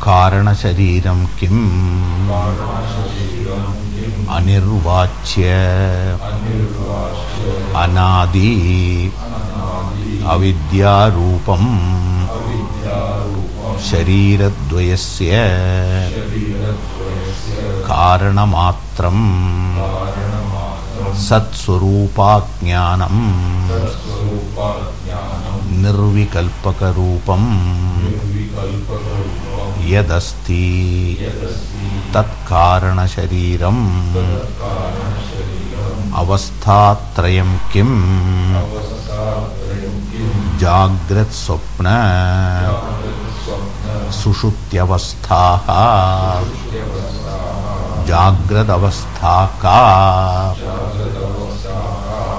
Karana Shariram Kim Anirvachya Anadi Avidya Rupam Sharira Dvayasya Karana Matram Satswarupa Jnanam Nirvikalpaka Rupam Yadasti Tat Karana Shariram Avastha Trayam Kim Jagrat Swapna Sushutyavastha Jagrat Avastha Ka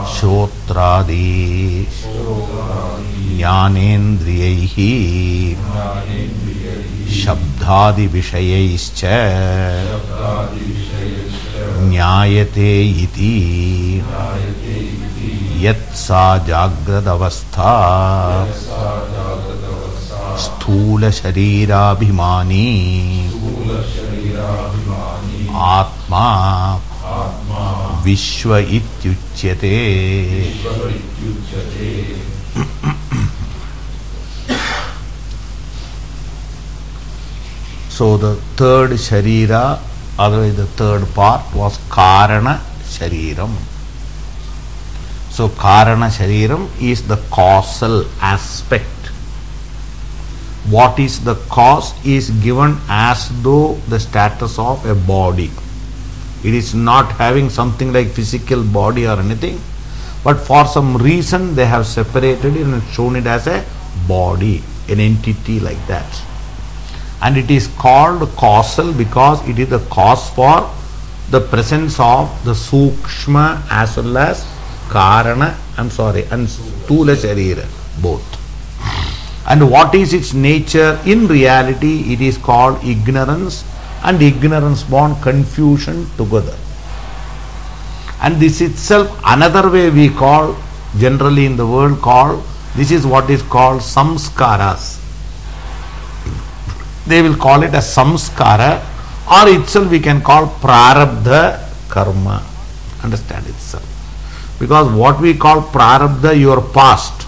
Shrotradi Jnanendriyaihi Shabdhadi Vishayaischa Nyayate iti Yatsa Jagrat Avastha Sthula Sharira Bhimani Atma Vishwa Ityuchyate. So the third Sharira, otherwise the third part, was Karana Shariram. So Karana Shariram is the causal aspect. What is the cause is given as though the status of a body. It is not having something like physical body or anything, but for some reason they have separated it and shown it as a body, an entity like that. And it is called causal because it is the cause for the presence of the Sukshma as well as Karana, and Sthula Sharira, both. And what is its nature? In reality, it is called ignorance, and ignorance born confusion together. And this itself, another way we call, generally in the world called, this is what is called samskaras. They will call it a samskara, or itself we can call prarabdha karma. Understand itself. Because what we call prarabdha, your past,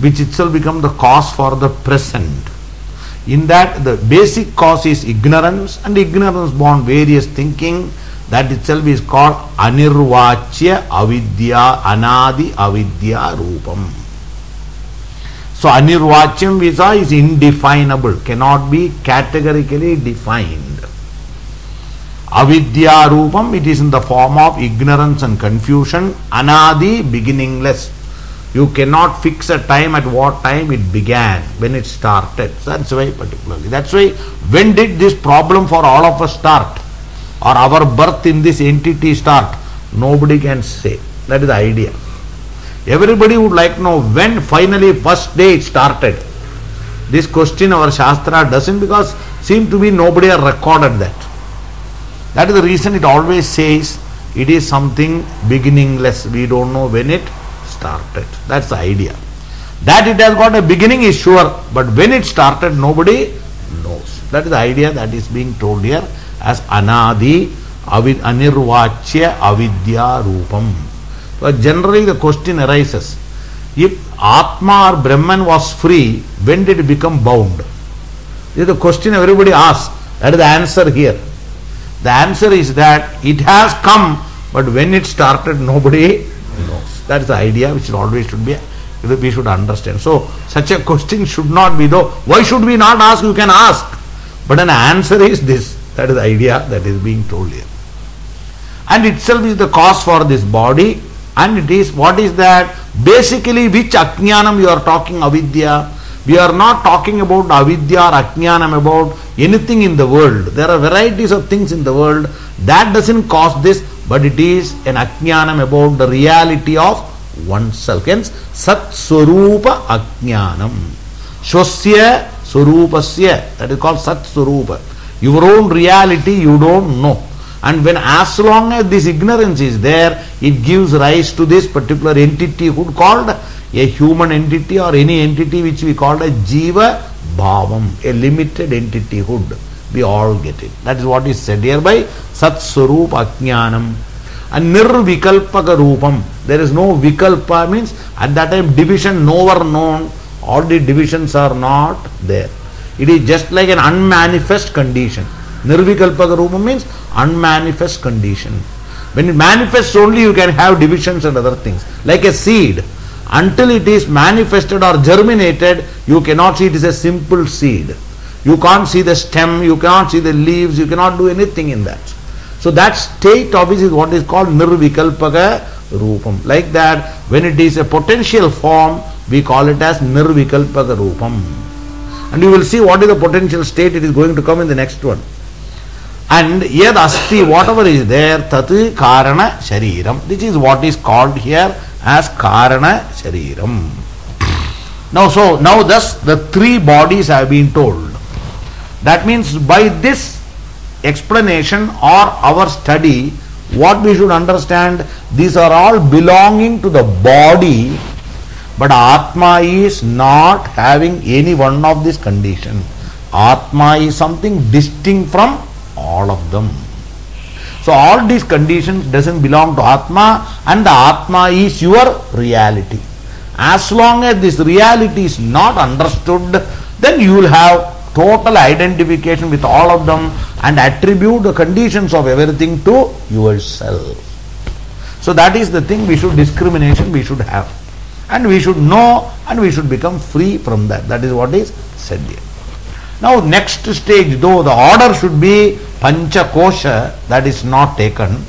which itself becomes the cause for the present. In that, the basic cause is ignorance, and ignorance born various thinking. That itself is called anirvachya avidya, anadi avidya rupam. So anirvachyam visa is indefinable, cannot be categorically defined. Avidya rupam, it is in the form of ignorance and confusion. Anadi, beginningless. You cannot fix a time at what time it began, when it started. That's why particularly. That's why when did this problem for all of us start? Or our birth in this entity start? Nobody can say. That is the idea. Everybody would like to know when finally first day it started. This question our Shastra doesn't, because seem to be nobody has recorded that. That is the reason it always says it is something beginningless. We don't know when it started. That's the idea. That it has got a beginning is sure, but when it started nobody knows. That is the idea that is being told here as anadi anirvachya avidya rupam. So generally the question arises, if Atma or Brahman was free, when did it become bound? This is the question everybody asks. That is the answer here. The answer is that it has come, but when it started nobody knows. That is the idea which always should be, we should understand. So such a question should not be though. Why should we not ask? You can ask. But an answer is this. That is the idea that is being told here. And itself is the cause for this body. And it is, what is that? Basically, which ajnanam you are talking, avidya? We are not talking about avidya or ajnanam about anything in the world. There are varieties of things in the world. That doesn't cause this, but it is an ajnanam about the reality of oneself. Hence, sat swarupa ajnanam. Shwasya swarupasya. That is called sat swarupa. Your own reality you don't know. And when as long as this ignorance is there, it gives rise to this particular entity called a human entity or any entity which we call a Jiva Bhavam, a limited entityhood. We all get it. That is what is said here by Sat Swarup Ajnanam. And Nirvikalpaka Rupam. There is no Vikalpa, means at that time division nowhere known. All the divisions are not there. It is just like an unmanifest condition. Nirvikalpaka Rupam means unmanifest condition. When it manifests only, you can have divisions and other things. Like a seed. Until it is manifested or germinated, you cannot see it is a simple seed. You can't see the stem, you cannot see the leaves, you cannot do anything in that. So that state of it is what is called Nirvikalpaka Rupam. Like that, when it is a potential form, we call it as Nirvikalpaka Rupam. And you will see what is the potential state, it is going to come in the next one. And Yad Asti, whatever is there, Tat Karana Shariram. This is what is called here as Karana Shariram. Now thus the three bodies have been told. That means by this explanation or our study, what we should understand, these are all belonging to the body, but Atma is not having any one of these conditions. Atma is something distinct from all of them. So all these conditions doesn't belong to Atma, and the Atma is your reality. As long as this reality is not understood, then you will have total identification with all of them and attribute the conditions of everything to yourself. So that is the thing, discrimination we should have. And we should know and we should become free from that. That is what is said here. Now next stage, though the order should be Pancha Kosha, that is not taken,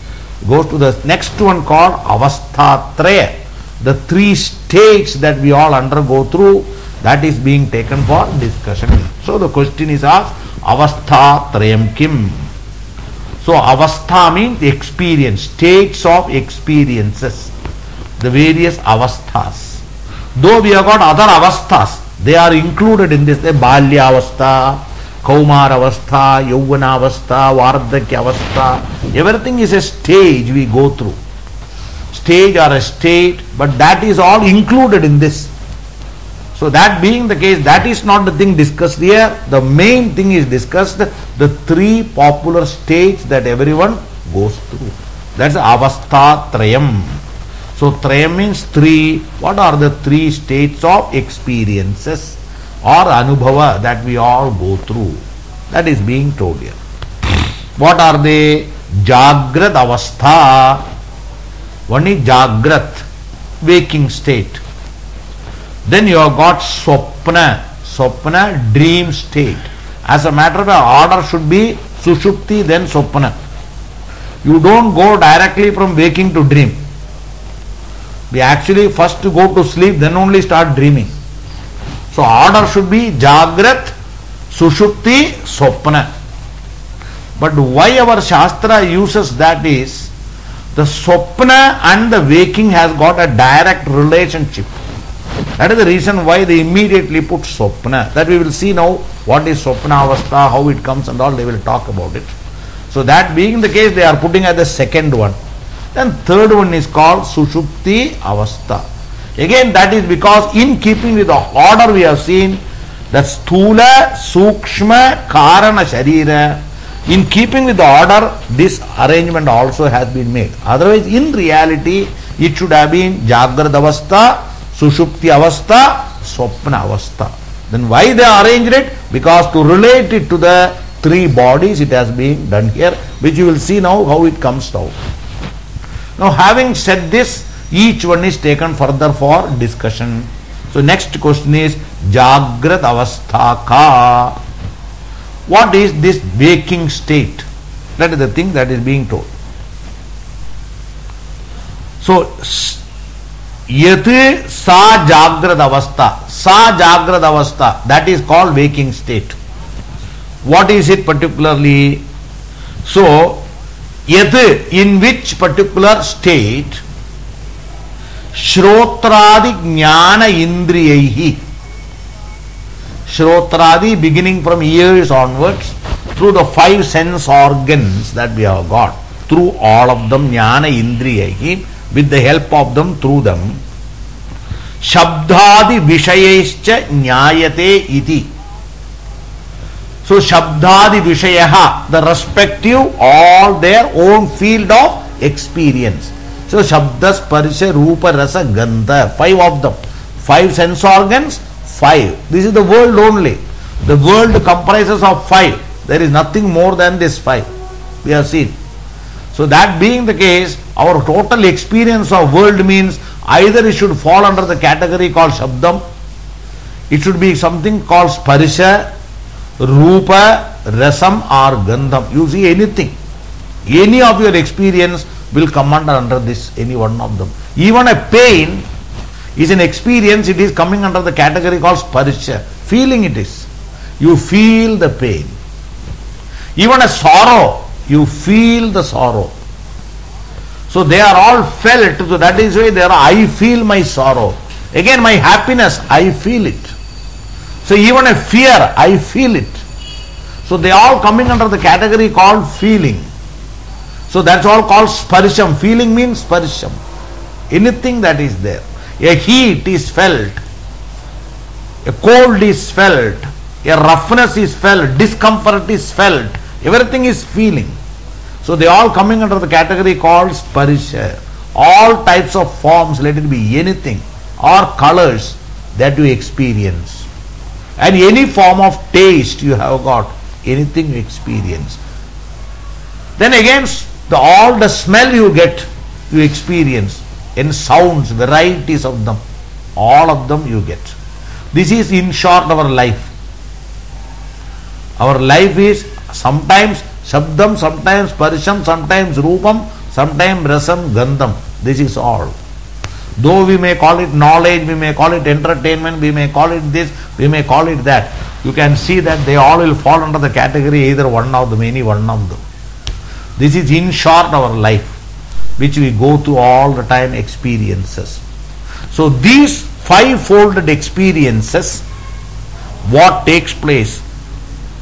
goes to the next one called Avastha Thraya. The three states that we all undergo through, that is being taken for discussion. So the question is asked, Avastha Trayam Kim? So Avastha means experience, states of experiences, the various Avasthas. Though we have got other Avasthas, they are included in this, the Balya Avastha, Kaumar Avastha, Yauvana Avastha, Vardhakya Avastha. Everything is a stage we go through. Stage or a state, but that is all included in this. So that being the case, that is not the thing discussed here. The main thing is discussed, the three popular states that everyone goes through. That's Avastha Trayam. So Trayam means three. What are the three states of experiences or Anubhava that we all go through? That is being told here. What are they? Jagrat Avastha. One is Jagrat, waking state. Then you have got Swapna, dream state. As a matter of fact, order should be Sushupti, then Swapna. You don't go directly from waking to dream. We actually first go to sleep, then only start dreaming. So order should be Jagrat, Sushupti, Swapna. But why our Shastra uses that is, the Swapna and the waking has got a direct relationship. That is the reason why they immediately put Swapna. That we will see now what is Swapna Avastha, how it comes and all, they will talk about it. So that being the case, they are putting as the second one. Then third one is called Sushupti Avastha. Again, that is because in keeping with the order we have seen, the Sthula, Sukshma, Karana, Sarira, in keeping with the order, this arrangement also has been made. Otherwise, in reality, it should have been Jagrat Avastha, Sushupti Avastha, Swapna Avastha. Then why they arranged it? Because to relate it to the three bodies, it has been done here, which you will see now how it comes out. Now having said this, each one is taken further for discussion. So next question is Jagrat Avastha Ka. What is this waking state? That is the thing that is being told. So Yat Sa Jagrat Avastha. Sa Jagrat Avastha, that is called waking state. What is it particularly? So Yat, in which particular state Shrotradi Jnana Indriyahi. Shrotradi, beginning from ears onwards, through the five sense organs that we have got, through all of them, Jnana Indriyahi, with the help of them, through them. Shabdadi Vishayescha Nyayate iti. So Shabdadi Vishayaha, the respective, all their own field of experience. So Shabda, Sparsha, Rupa, Rasa, Gandha, 5 of them. 5 sense organs, 5. This is the world only. The world comprises of 5. There is nothing more than this 5. We have seen. So that being the case, our total experience of world means either it should fall under the category called Shabdam, it should be something called Sparsha, Rupa, Rasam or Gandham. You see anything, any of your experience will come under this, any one of them. Even a pain is an experience, it is coming under the category called Sparsha. Feeling it is. You feel the pain. Even a sorrow, you feel the sorrow. So they are all felt. So that is why there I feel my sorrow. Again my happiness, I feel it. So even a fear, I feel it. So they are all coming under the category called feeling. So that's all called sparsham. Feeling means sparsham. Anything that is there. A heat is felt. A cold is felt. A roughness is felt. Discomfort is felt. Everything is feeling. So they are all coming under the category called sparsha. All types of forms, let it be anything, or colors that you experience. And any form of taste you have got, anything you experience. Then again, all the smell you get, you experience. In sounds, varieties of them, all of them you get. This is in short our life. Our life is sometimes Shabdam, sometimes Parisham, sometimes Rupam, sometimes Rasam, Gandham. This is all. Though we may call it knowledge, we may call it entertainment, we may call it this, we may call it that. You can see that they all will fall under the category either one of them, any one of them. This is in short our life, which we go through all the time experiences. So these 5-folded experiences, what takes place?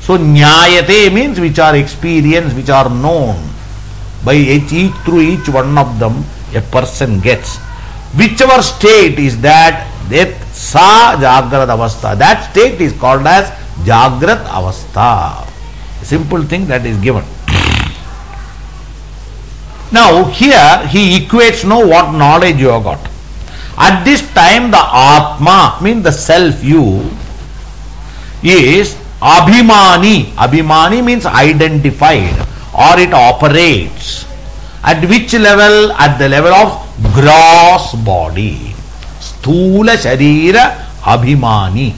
So Nyayate means which are experienced, which are known by each through each one of them a person gets. Whichever state is that Sa Jagrat Avastha. That state is called as Jagrat Avastha. Simple thing that is given. Now here he equates what knowledge you have got. At this time the Atma, means the self you, is Abhimani. Abhimani means identified, or it operates. At which level? At the level of gross body. Sthula Sarira Abhimani.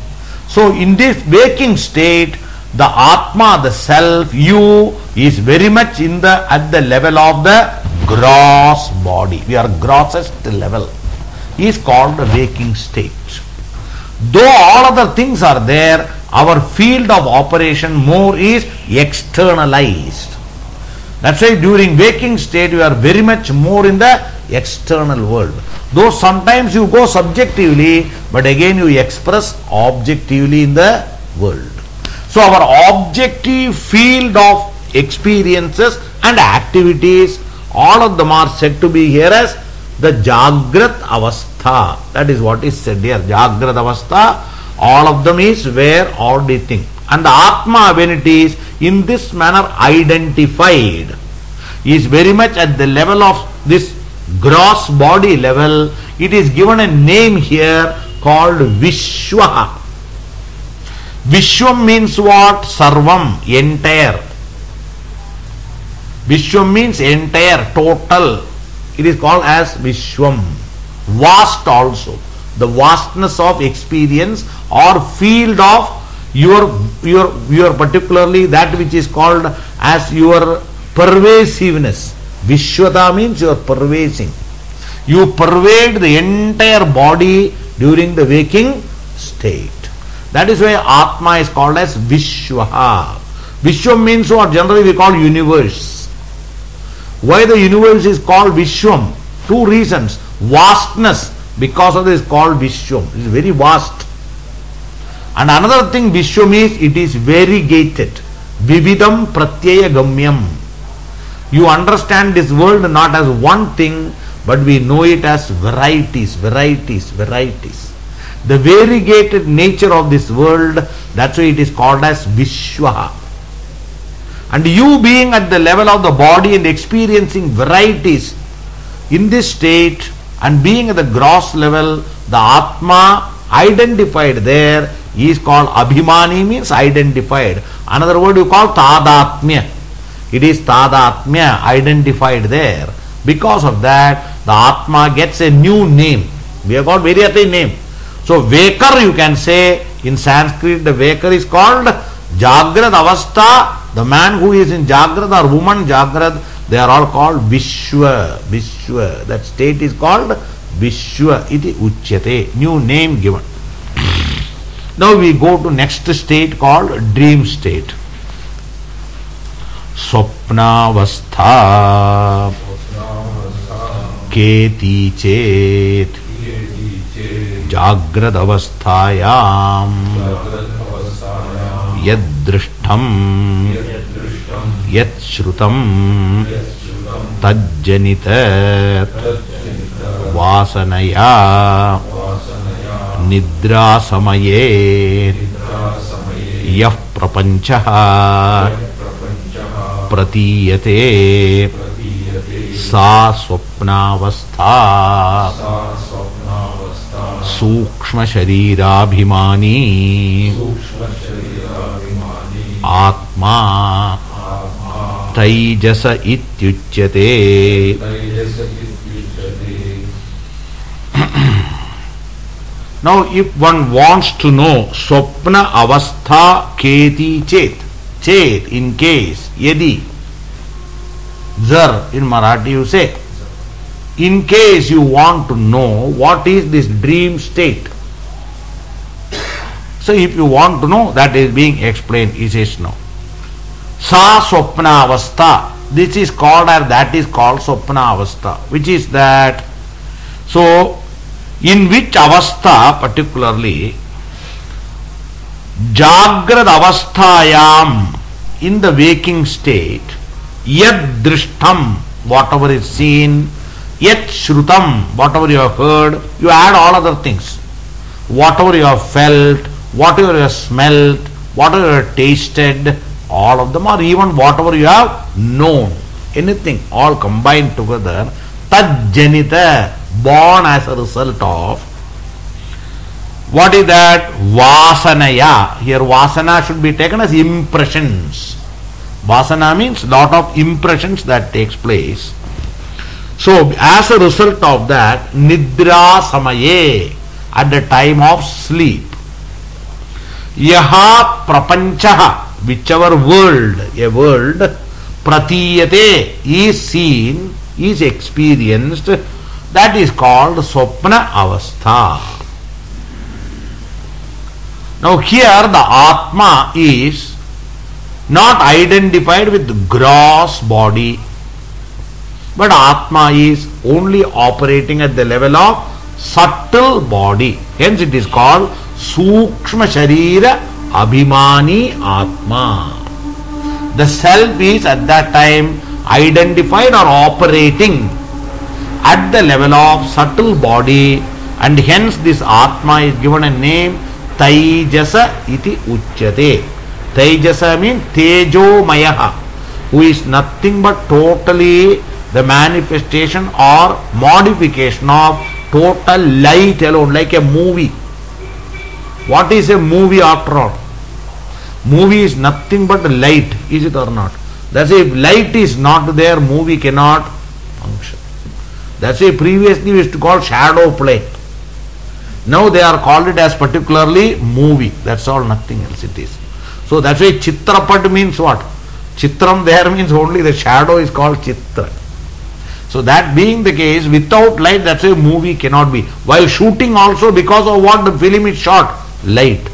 So in this waking state, the Atma, the self, you, is very much at the level of the gross body. We are grossest level. He is called the waking state. Though all other things are there, our field of operation more is externalized. That's why during waking state you are very much more in the external world. Though sometimes you go subjectively, but again you express objectively in the world. So our objective field of experiences and activities, all of them are said to be here as the Jagrat Avastha. That is what is said here. Jagrat Avastha, all of them is where all the thing. And the Atma, when it is in this manner identified, is very much at the level of this gross body level. It is given a name here called Vishwa. Vishwam means what? Sarvam, entire. Vishwam means entire, total. It is called as Vishwam. Vast also. The vastness of experience or field of your particularly that which is called as your pervasiveness. Vishwata means you are pervasing. You pervade the entire body during the waking state. That is why Atma is called as Vishwaha. Vishwam means what? Generally we call universe. Why the universe is called Vishwam? 2 reasons. Vastness, because of this is called Vishwam. It is very vast. And another thing Vishwam is, it is variegated. Vividam pratyaya gamyam. You understand this world not as one thing, but we know it as varieties, varieties, varieties. The variegated nature of this world, that's why it is called as Vishwaha. And you being at the level of the body and experiencing varieties in this state and being at the gross level, the Atma identified there is called Abhimani, means identified. Another word you call Tadatmya. It is Tadatmya, identified there. Because of that, the Atma gets a new name. We have got various names. So Vekar, you can say, in Sanskrit the Vekar is called Jagrad Avastha. The man who is in Jagrad or woman Jagrad, they are all called Vishwa. Vishwa. That state is called Vishwa iti Uchyate. New name given. Now we go to next state called dream state. Swapnavastha Keti Chet Jagrad Avasthayam Yad Drishtam Yat Shrutam Tajjanitat Vasanaya Nidra Samaye Yah Prapanchaha Pratiyate Sa Swapnavastha Sukshma Sharirabhimani Atma Taijasa Ityuchyate. Now if one wants to know Swapna Avastha Keti Chet, Chet in case, Yedi, Zar in Marathi you say, in case you want to know what is this dream state. So if you want to know, that is being explained, he says no. Sa Swapna Avastha, this is called, or that is called Swapna Avastha, which is that, so in which Avastha particularly, Jagrad Avasthayam, in the waking state, Yad Drishtam, whatever is seen, Yat Shrutam, whatever you have heard, you add all other things. Whatever you have felt, whatever you have smelt, whatever you have tasted, all of them, or even whatever you have known, anything, all combined together, Tajjanita, born as a result of, what is that? Vasanaya. Here Vasana should be taken as impressions. Vasana means lot of impressions that takes place. So as a result of that, Nidra Samaye, at the time of sleep, Yaha Prapanchaha, whichever world, a world, Pratiyate, is seen, is experienced, that is called Swapna Avastha. Now here the Atma is not identified with the gross body, but Atma is only operating at the level of subtle body. Hence it is called Sukshma Sharira Abhimani Atma. The self is at that time identified or operating at the level of subtle body, and hence this Atma is given a name Taijasa iti Uchyate. Taijasa means Tejo Mayaha, who is nothing but totally the manifestation or modification of total light alone, like a movie. What is a movie after all? Movie is nothing but light, is it or not? That's why if light is not there, movie cannot function. That's why previously we used to call shadow play. Now they are called it as particularly movie. That's all, nothing else it is. So that's why Chitrapat means what? Chitram there means only the shadow is called Chitra. So that being the case, without light, that's why movie cannot be. While shooting also, because of what the film is shot? Light.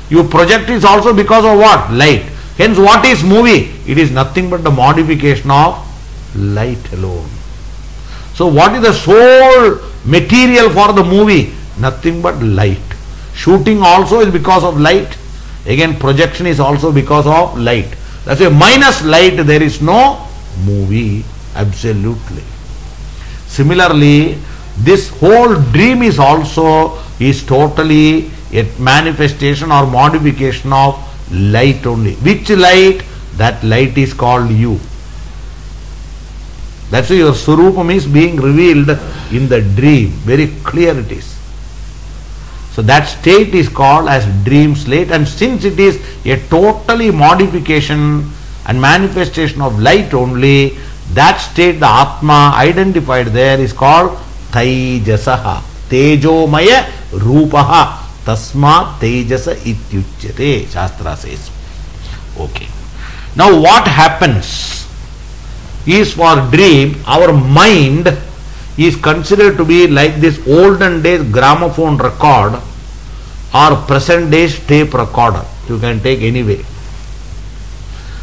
You project is also because of what? Light. Hence what is movie? It is nothing but the modification of light alone. So what is the sole material for the movie? Nothing but light. Shooting also is because of light. Again projection is also because of light. That's why minus light there is no movie. Absolutely. Similarly, this whole dream is totally a manifestation or modification of light only. Which light? That light is called you. That's why your Surupam is being revealed in the dream. Very clear it is. So that state is called as dream state, and since it is a totally modification and manifestation of light only, that state, the Atma identified there, is called Taijasaha. Tejomaya Rupaha. Tasma Tejasa Ityuchyate, Shastra says. Okay. Now what happens is, for dream, our mind is considered to be like this olden days gramophone record or present days tape recorder. You can take anyway.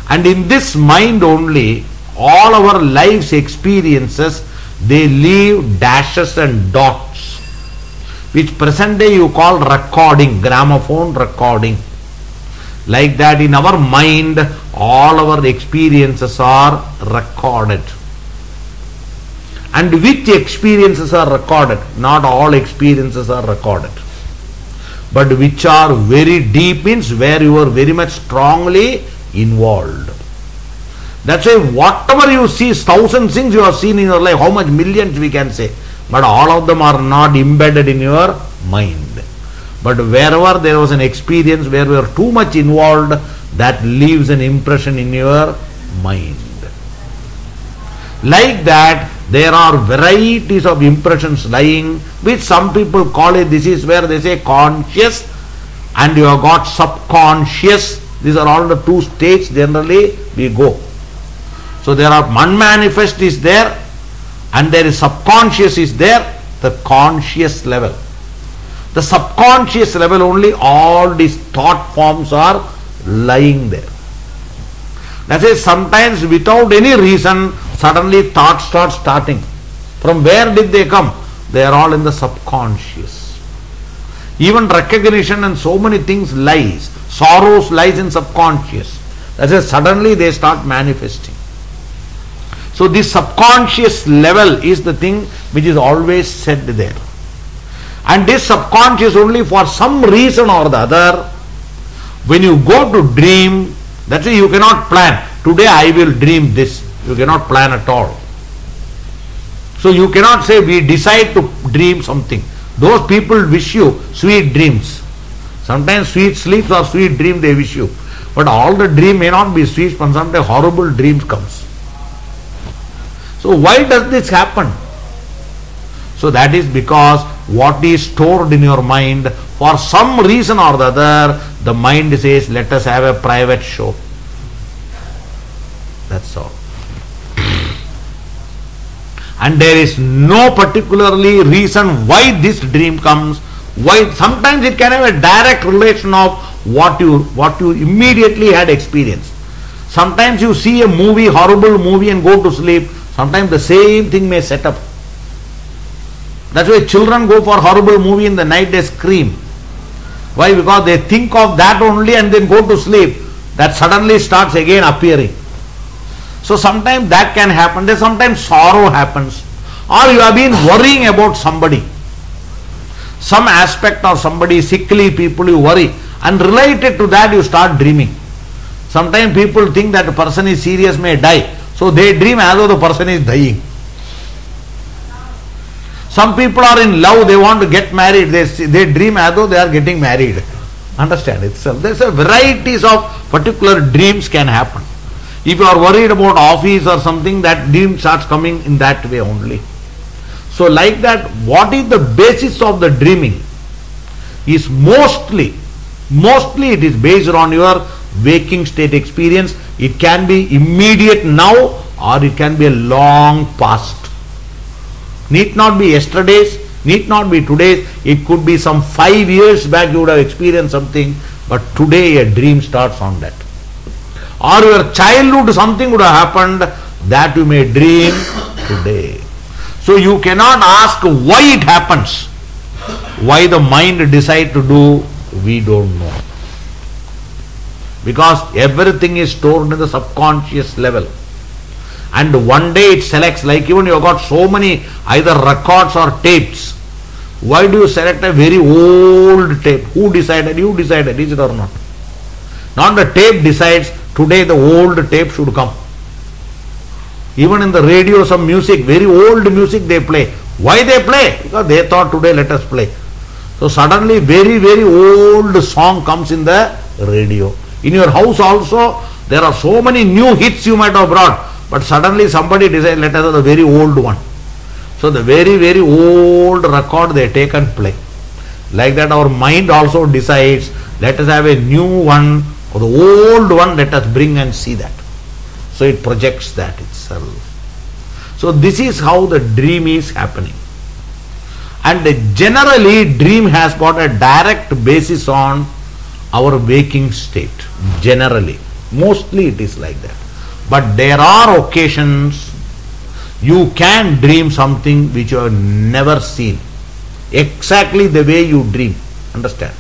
And in this mind only, all our life's experiences, they leave dashes and dots, which present day you call recording, gramophone recording. Like that, in our mind, all our experiences are recorded. And which experiences are recorded? Not all experiences are recorded, but which are very deep, means where you are very much strongly involved. That's why whatever you see, 1,000 things you have seen in your life, how much millions we can say, but all of them are not embedded in your mind. But wherever there was an experience where we are too much involved, that leaves an impression in your mind. Like that, there are varieties of impressions lying, which some people call it, this is where they say conscious, and you have got subconscious. These are all the two states generally we go. So there are unmanifest is there, and there is subconscious is there, the conscious level. The subconscious level only, all these thought forms are lying there. That is, sometimes without any reason, suddenly thoughts start starting. From where did they come? They are all in the subconscious. Even recognition and so many things lies. Sorrows lies in subconscious. That is, suddenly they start manifesting. So this subconscious level is the thing which is always said there. And this subconscious only, for some reason or the other, when you go to dream, that's why you cannot plan. Today I will dream this. You cannot plan at all. So you cannot say we decide to dream something. Those people wish you sweet dreams. Sometimes sweet sleeps or sweet dream they wish you. But all the dream may not be sweet, but sometimes horrible dreams comes. So why does this happen? So that is because what is stored in your mind, for some reason or the other, the mind says, let us have a private show. That's all. And there is no particularly reason why this dream comes. Why? Sometimes it can have a direct relation of what you immediately had experienced. Sometimes you see a movie, horrible movie, and go to sleep. Sometimes the same thing may set up. That's why children go for horrible movie in the night, they scream. Why? Because they think of that only and then go to sleep. That suddenly starts again appearing. So sometimes that can happen. Then sometimes sorrow happens. Or you have been worrying about somebody. Some aspect of somebody, sickly people you worry. And related to that you start dreaming. Sometimes people think that a person is serious, may die. So they dream as though the person is dying. Some people are in love, they want to get married, they dream as though they are getting married. Understand itself. There's a varieties of particular dreams can happen. If you are worried about office or something, that dream starts coming in that way only. So like that, what is the basis of the dreaming? Is mostly it is based on your waking state experience. It can be immediate now or it can be a long past. Need not be yesterday's, need not be today's. It could be some 5 years back you would have experienced something, but today a dream starts on that. Or your childhood something would have happened that you may dream today. So you cannot ask why it happens. Why the mind decide to do, we don't know. Because everything is stored in the subconscious level. and one day it selects, like even you have got so many either records or tapes. Why do you select a very old tape? Who decided? You decided, is it or not? Not the tape decides, today the old tape should come. Even in the radio, some music, very old music they play. Why they play? Because they thought today let us play. So suddenly very, very old song comes in the radio. In your house also, there are so many new hits you might have brought, but suddenly somebody decides let us have the very old one. So the very, very old record they take and play. Like that our mind also decides, let us have a new one, or the old one let us bring and see that. So it projects that itself. So this is how the dream is happening. And generally dream has got a direct basis on our waking state. Generally. Mostly it is like that. But there are occasions you can dream something which you have never seen. Exactly the way you dream. Understand?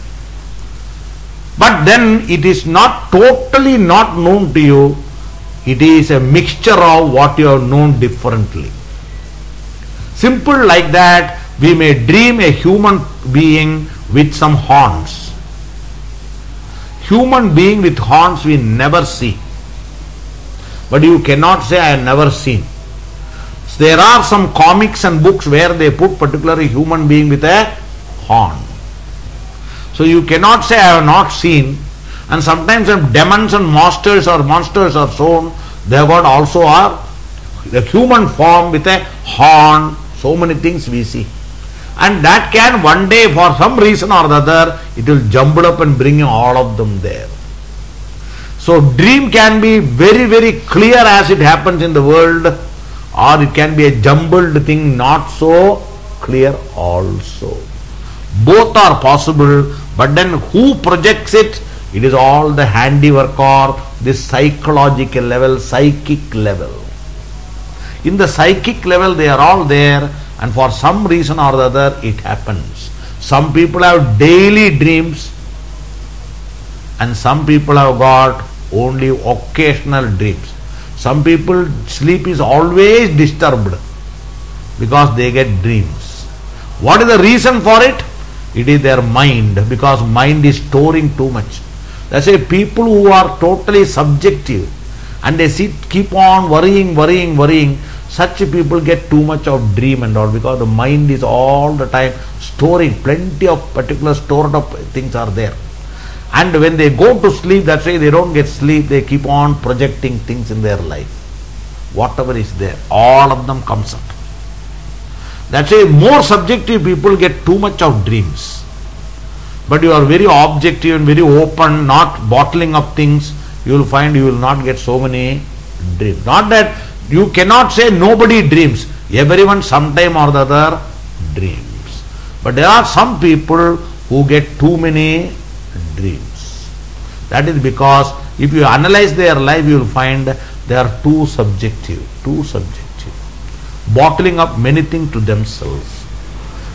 But then it is not totally not known to you. It is a mixture of what you have known differently. Simple like that, we may dream a human being with some horns. Human being with horns we never see. But you cannot say I have never seen. So there are some comics and books where they put particularly human being with a horn. So you cannot say I have not seen. And sometimes when demons and monsters are shown, they have got also the human form with a horn. So many things we see. And that can one day for some reason or the other, it will jumble up and bring all of them there. So dream can be very, very clear as it happens in the world, or it can be a jumbled thing, not so clear also. Both are possible, but then who projects it? It is all the handiwork or this psychological level, psychic level. In the psychic level they are all there, and for some reason or the other it happens. Some people have daily dreams and some people have got only occasional dreams. Some people sleep is always disturbed because they get dreams. What is the reason for it? It is their mind, because mind is storing too much. That's why people who are totally subjective and they keep on worrying, such people get too much of dream and all, because the mind is all the time storing, plenty of particular stored up things are there. And when they go to sleep, that's why they don't get sleep, they keep on projecting things in their life. Whatever is there, all of them comes up. That's why more subjective people get too much of dreams. But you are very objective and very open, not bottling up things, you will find you will not get so many dreams. Not that you cannot say nobody dreams. Everyone sometime or the other dreams. But there are some people who get too many dreams. That is because if you analyze their life, you will find they are too subjective. Bottling up many things to themselves.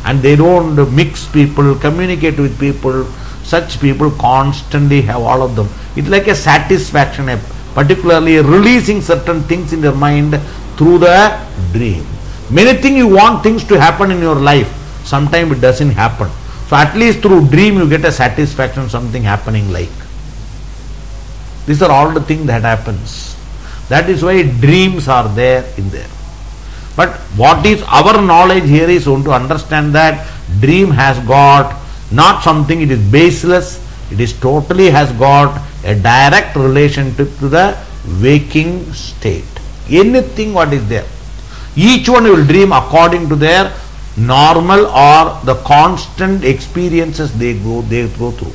And they don't mix people, communicate with people. Such people constantly have all of them. It's like a satisfaction, particularly releasing certain things in their mind through the dream. Many things you want things to happen in your life, sometimes it doesn't happen. So at least through dream you get a satisfaction, something happening like. These are all the things that happens. That is why dreams are there in there. But what is our knowledge here is to understand that dream has got not something, it is baseless, it is totally has got a direct relationship to the waking state. Anything what is there. Each one will dream according to their normal or the constant experiences they go through.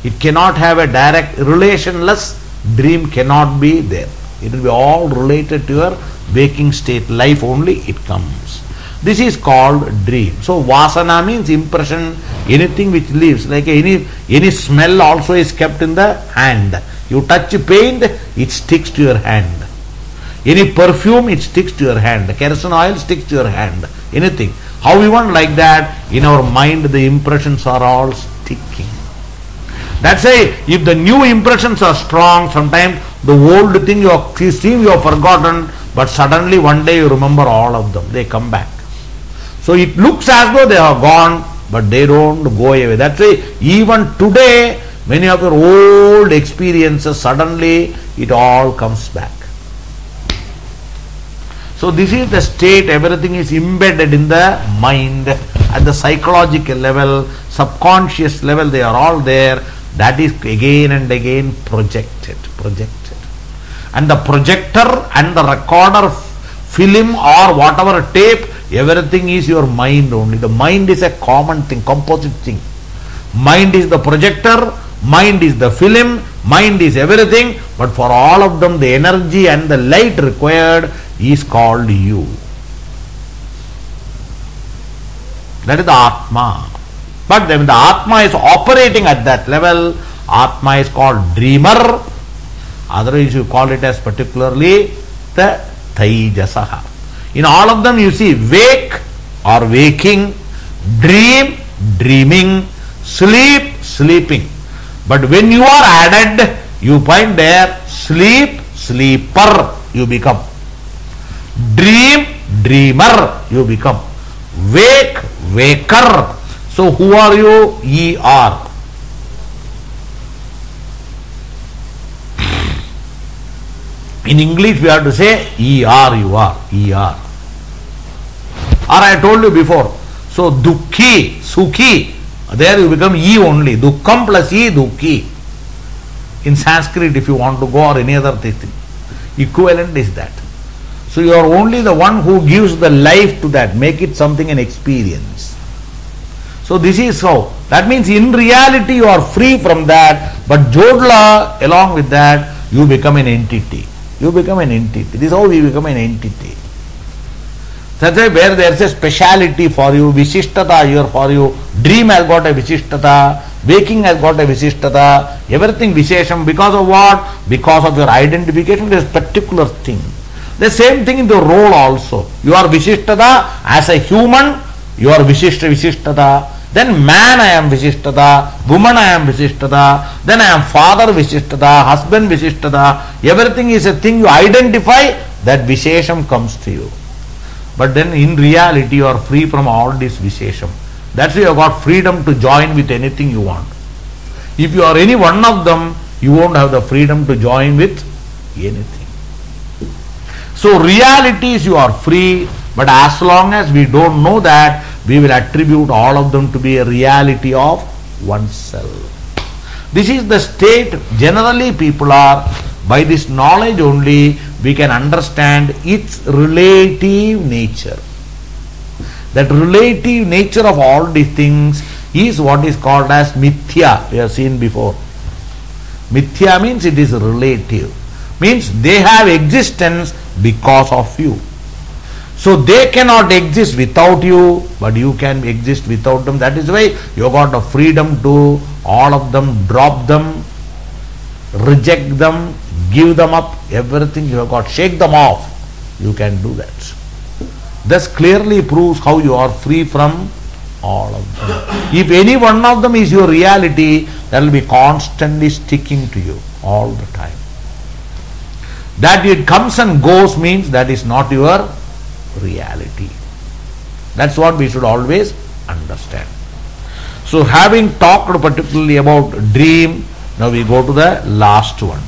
It cannot have a direct relationless dream, cannot be there. It will be all related to your waking state life only it comes. This is called dream. So vasana means impression, anything which lives, like any smell also is kept in the hand. You touch paint, it sticks to your hand. Any perfume, it sticks to your hand. Kerosene oil sticks to your hand. Anything. How we want like that, in our mind the impressions are all sticking. That's why if the new impressions are strong, sometimes the old thing you have seen, you have forgotten, but suddenly one day you remember all of them. They come back. So it looks as though they are gone, but they don't go away. That's why even today, many of your old experiences, suddenly it all comes back. So this is the state, everything is embedded in the mind, at the psychological level, subconscious level, they are all there. That is again and again projected. And the projector and the recorder, film or whatever tape, everything is your mind only. The mind is a common thing, composite thing. Mind is the projector, mind is the film, mind is everything, but for all of them the energy and the light required is called you. That is the Atma. But when the Atma is operating at that level, Atma is called dreamer. Otherwise you call it as particularly the Taijasaha. In all of them you see wake or waking, dream, dreaming, sleep, sleeping. But when you are added, you find there sleep, sleeper you become. Dream, dreamer you become. Wake, waker. So who are you? Ye are. In English we have to say ye are, you are, ye are. Or I told you before. So dukhi, sukhi, there you become ye only. Dukkam plus ye, dukhi. In Sanskrit if you want to go, or any other thing, equivalent is that. So you are only the one who gives the life to that, make it something, an experience. So this is how. That means in reality you are free from that, but Jodla, along with that, you become an entity. You become an entity. This is how we become an entity. That's why where there is a speciality for you, Vishishtata here for you, dream has got a Vishishtata, waking has got a Vishishtata, everything Vishesham. Because of what? Because of your identification with a particular thing. The same thing in the role also. You are Vishishtata as a human, you are Vishishtata. Then man I am Vishishtata, woman I am Vishishtata, then I am father Vishishtata, husband Vishishtata. Everything is a thing you identify, that Vishesham comes to you. But then in reality you are free from all this Vishesham. That's why you have got freedom to join with anything you want. If you are any one of them, you won't have the freedom to join with anything. So reality is you are free, but as long as we don't know that, we will attribute all of them to be a reality of oneself. This is the state generally people are. By this knowledge only we can understand its relative nature. That relative nature of all these things is what is called as mithya. We have seen before. Mithya means it is relative. Means they have existence because of you. So they cannot exist without you, but you can exist without them. That is why you have got the freedom to all of them, drop them, reject them, give them up, everything you have got, shake them off. You can do that. This clearly proves how you are free from all of them. If any one of them is your reality, that will be constantly sticking to you all the time. That it comes and goes means that is not your reality. That's what we should always understand. So having talked particularly about dream, now we go to the last one.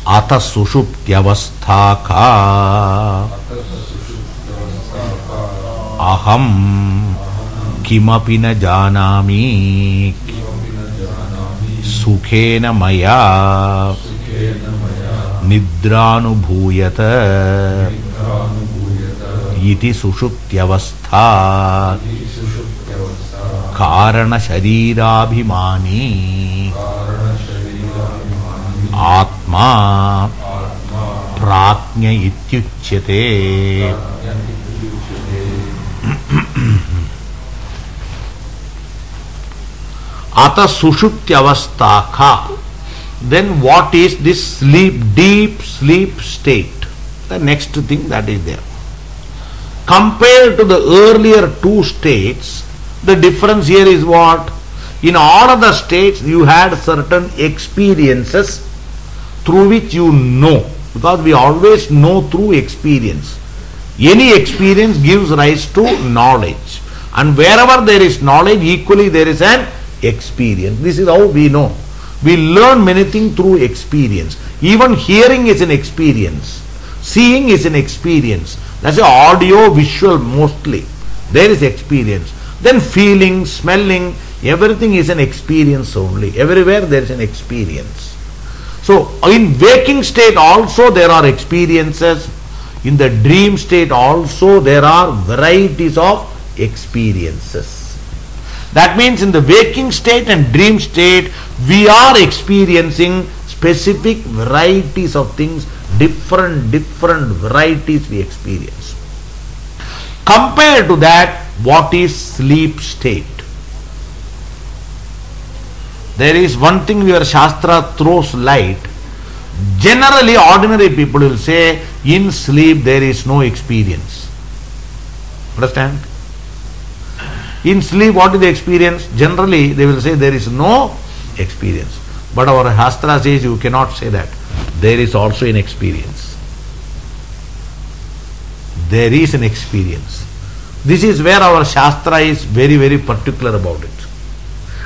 Ata sushuptyavastha ka aham kimapi na janami sukhena maya nidranubhuyata iti sushuptyavastha Karana Sharirabhimani Atma Pratnya Ityuchyate. Ata Sushuptyavastha. Then what is this sleep, deep sleep state? The next thing that is there. Compared to the earlier two states, the difference here is what? In all other states you had certain experiences through which you know, because we always know through experience. Any experience gives rise to knowledge, and wherever there is knowledge, equally there is an experience. This is how we know. We learn many things through experience. Even hearing is an experience. Seeing is an experience. That's audio, visual mostly. There is experience. Then feeling, smelling, everything is an experience only. Everywhere there is an experience. So in waking state also there are experiences. In the dream state also there are varieties of experiences. That means in the waking state and dream state we are experiencing specific varieties of things, different varieties we experience. Compared to that, what is sleep state? There is one thing where Shastra throws light. Generally, ordinary people will say, in sleep there is no experience. Understand? In sleep, what is the experience? Generally, they will say there is no experience. But our Shastra says you cannot say that. There is also an experience. There is an experience. This is where our Shastra is very particular about it.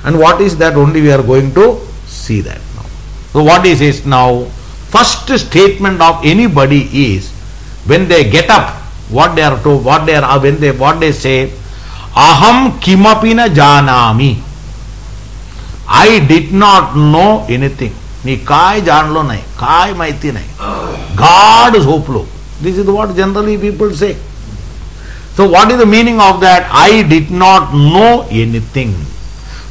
And what is that? Only we are going to see that now. So what he says now, first statement of anybody is when they get up, what they are told, what they say, aham kimapi na janami. I did not know anything. Ni kai janlo nahi, kai maiti nahi. God is hoplo. This is what generally people say. So what is the meaning of that? I did not know anything.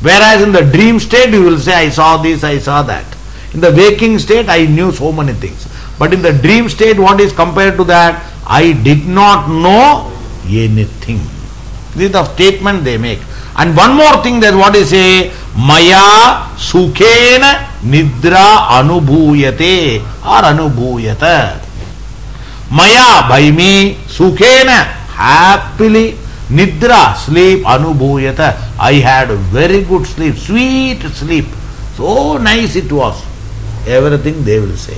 Whereas in the dream state you will say, I saw this, I saw that. In the waking state I knew so many things. But in the dream state, what is compared to that? I did not know anything. This is the statement they make. And one more thing that what is say, Maya sukhena nidra anubhuyate or anubhuyata. Maya, by me, sukhena, happily, nidra, sleep, anubhuyata. I had very good sleep, sweet sleep. So nice it was. Everything they will say.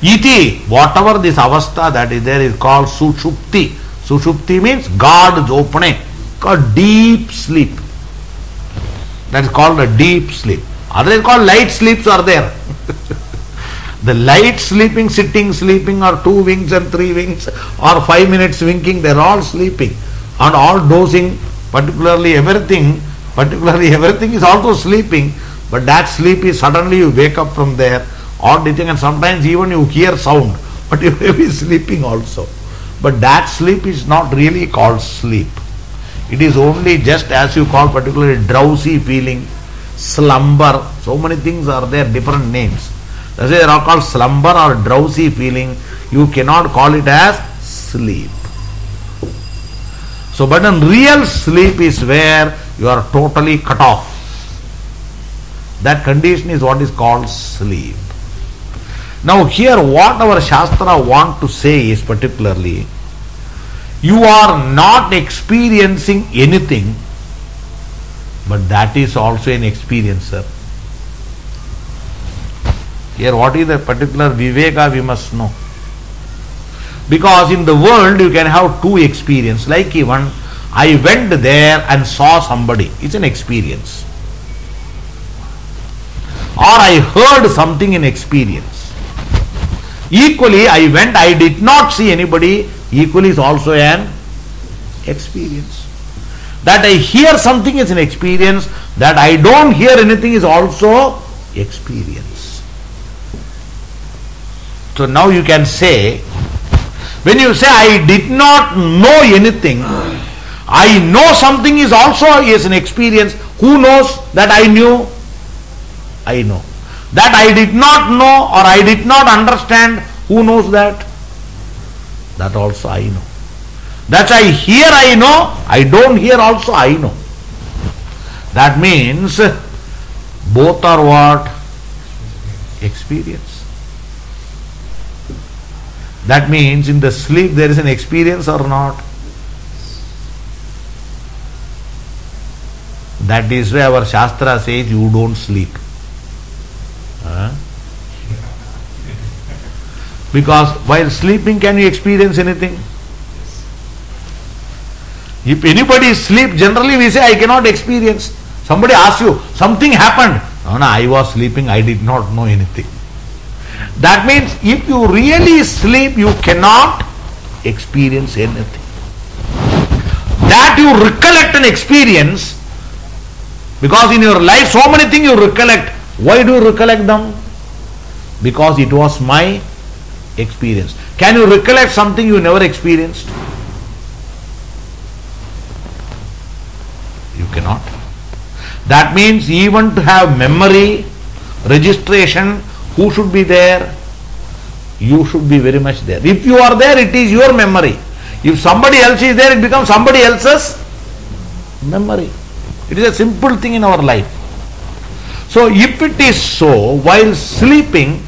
Iti, whatever this avastha that is there is called sushupti. Sushupti means God's opening, called deep sleep. That is called a deep sleep. Otherwise called light sleeps are there. The light sleeping, sitting sleeping, or 2 winks and 3 winks, or 5 minutes winking, they are all sleeping. And all dozing, particularly everything is also sleeping. But that sleep is suddenly you wake up from there, or and sometimes even you hear sound, but you may be sleeping also. But that sleep is not really called sleep. It is only just as you call particularly drowsy feeling, slumber. So many things are there, different names. That's why they are called slumber or drowsy feeling. You cannot call it as sleep. So, but in real sleep is where you are totally cut off. That condition is what is called sleep. Now here what our Shastra want to say is particularly, you are not experiencing anything, but that is also an experience, sir. Here what is the particular viveka we must know. Because in the world you can have 2 experiences. Like even I went there and saw somebody. It's an experience. Or I heard something in experience. Equally, I went, I did not see anybody, equally is also an experience. That I hear something is an experience, that I don't hear anything is also experience. So now you can say, when you say I did not know anything, I know something is also an experience. Who knows that I knew? I know. That I did not know or I did not understand, who knows that? That also I know. That I hear I know, I don't hear also I know. That means both are what? Experience. That means in the sleep there is an experience or not? That is why our Shastra says you don't sleep. Because while sleeping, can you experience anything? If anybody is asleep, generally we say, I cannot experience. Somebody asks you, something happened. No, I was sleeping, I did not know anything. That means if you really sleep, you cannot experience anything. That you recollect an experience, because in your life so many things you recollect. Why do you recollect them? Because it was my experience. Can you recollect something you never experienced? You cannot. That means even to have memory, registration, who should be there? You should be very much there. If you are there, it is your memory. If somebody else is there, it becomes somebody else's memory. It is a simple thing in our life. So if it is so, while sleeping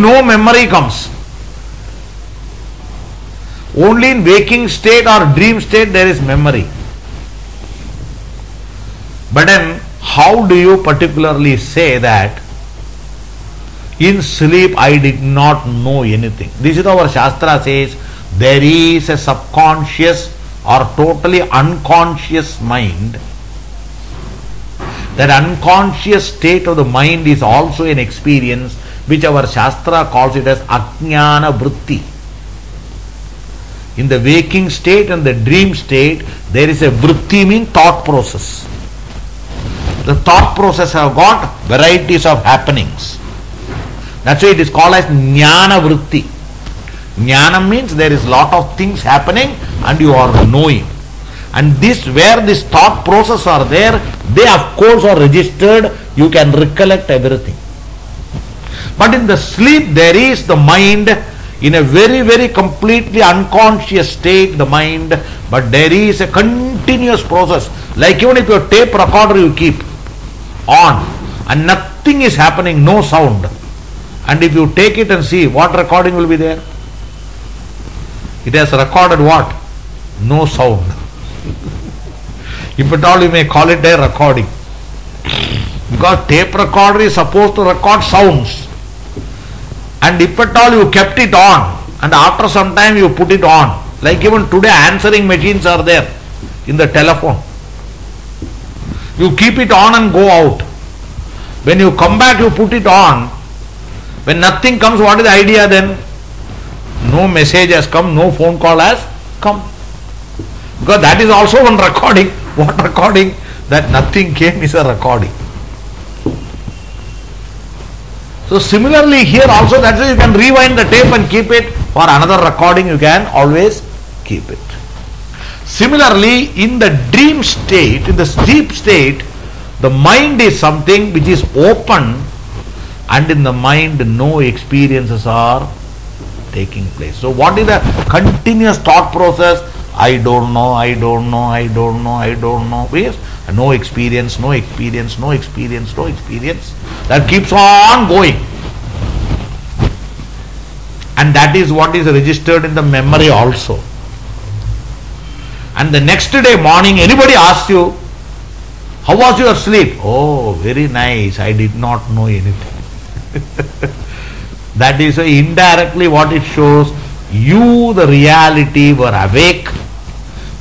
no memory comes. Only in waking state or dream state there is memory. But then how do you particularly say that in sleep I did not know anything? This is our Shastra says there is a subconscious or totally unconscious mind. That unconscious state of the mind is also an experience which our Shastra calls it as Ajnana Vritti. In the waking state and the dream state, there is a Vritti, means thought process. The thought process have got varieties of happenings. That's why it is called as Jnana Vritti. Jnana means there is lot of things happening and you are knowing. And this, where this thought process are there, they of course are registered, you can recollect everything. But in the sleep there is the mind in a very, very completely unconscious state, the mind, but there is a continuous process. Like even if your tape recorder you keep on and nothing is happening, no sound. And if you take it and see, what recording will be there? It has recorded what? No sound. If at all you may call it a recording. Because tape recorder is supposed to record sounds. And if at all you kept it on and after some time you put it on. Like even today answering machines are there in the telephone. You keep it on and go out. When you come back you put it on. When nothing comes, what is the idea then? No message has come, no phone call has come. Because that is also one recording. What recording? That nothing came is a recording. So similarly here also, that's why you can rewind the tape and keep it. For another recording you can always keep it. Similarly in the dream state, in the sleep state, the mind is something which is open, and in the mind no experiences are taking place. So what is the continuous thought process? I don't know, I don't know, I don't know, I don't know. Yes? No experience, no experience, no experience, no experience. That keeps on going. And that is what is registered in the memory also. And the next day morning, anybody asks you, how was your sleep? Oh, very nice, I did not know anything. That is indirectly what it shows. You, the reality, were awake,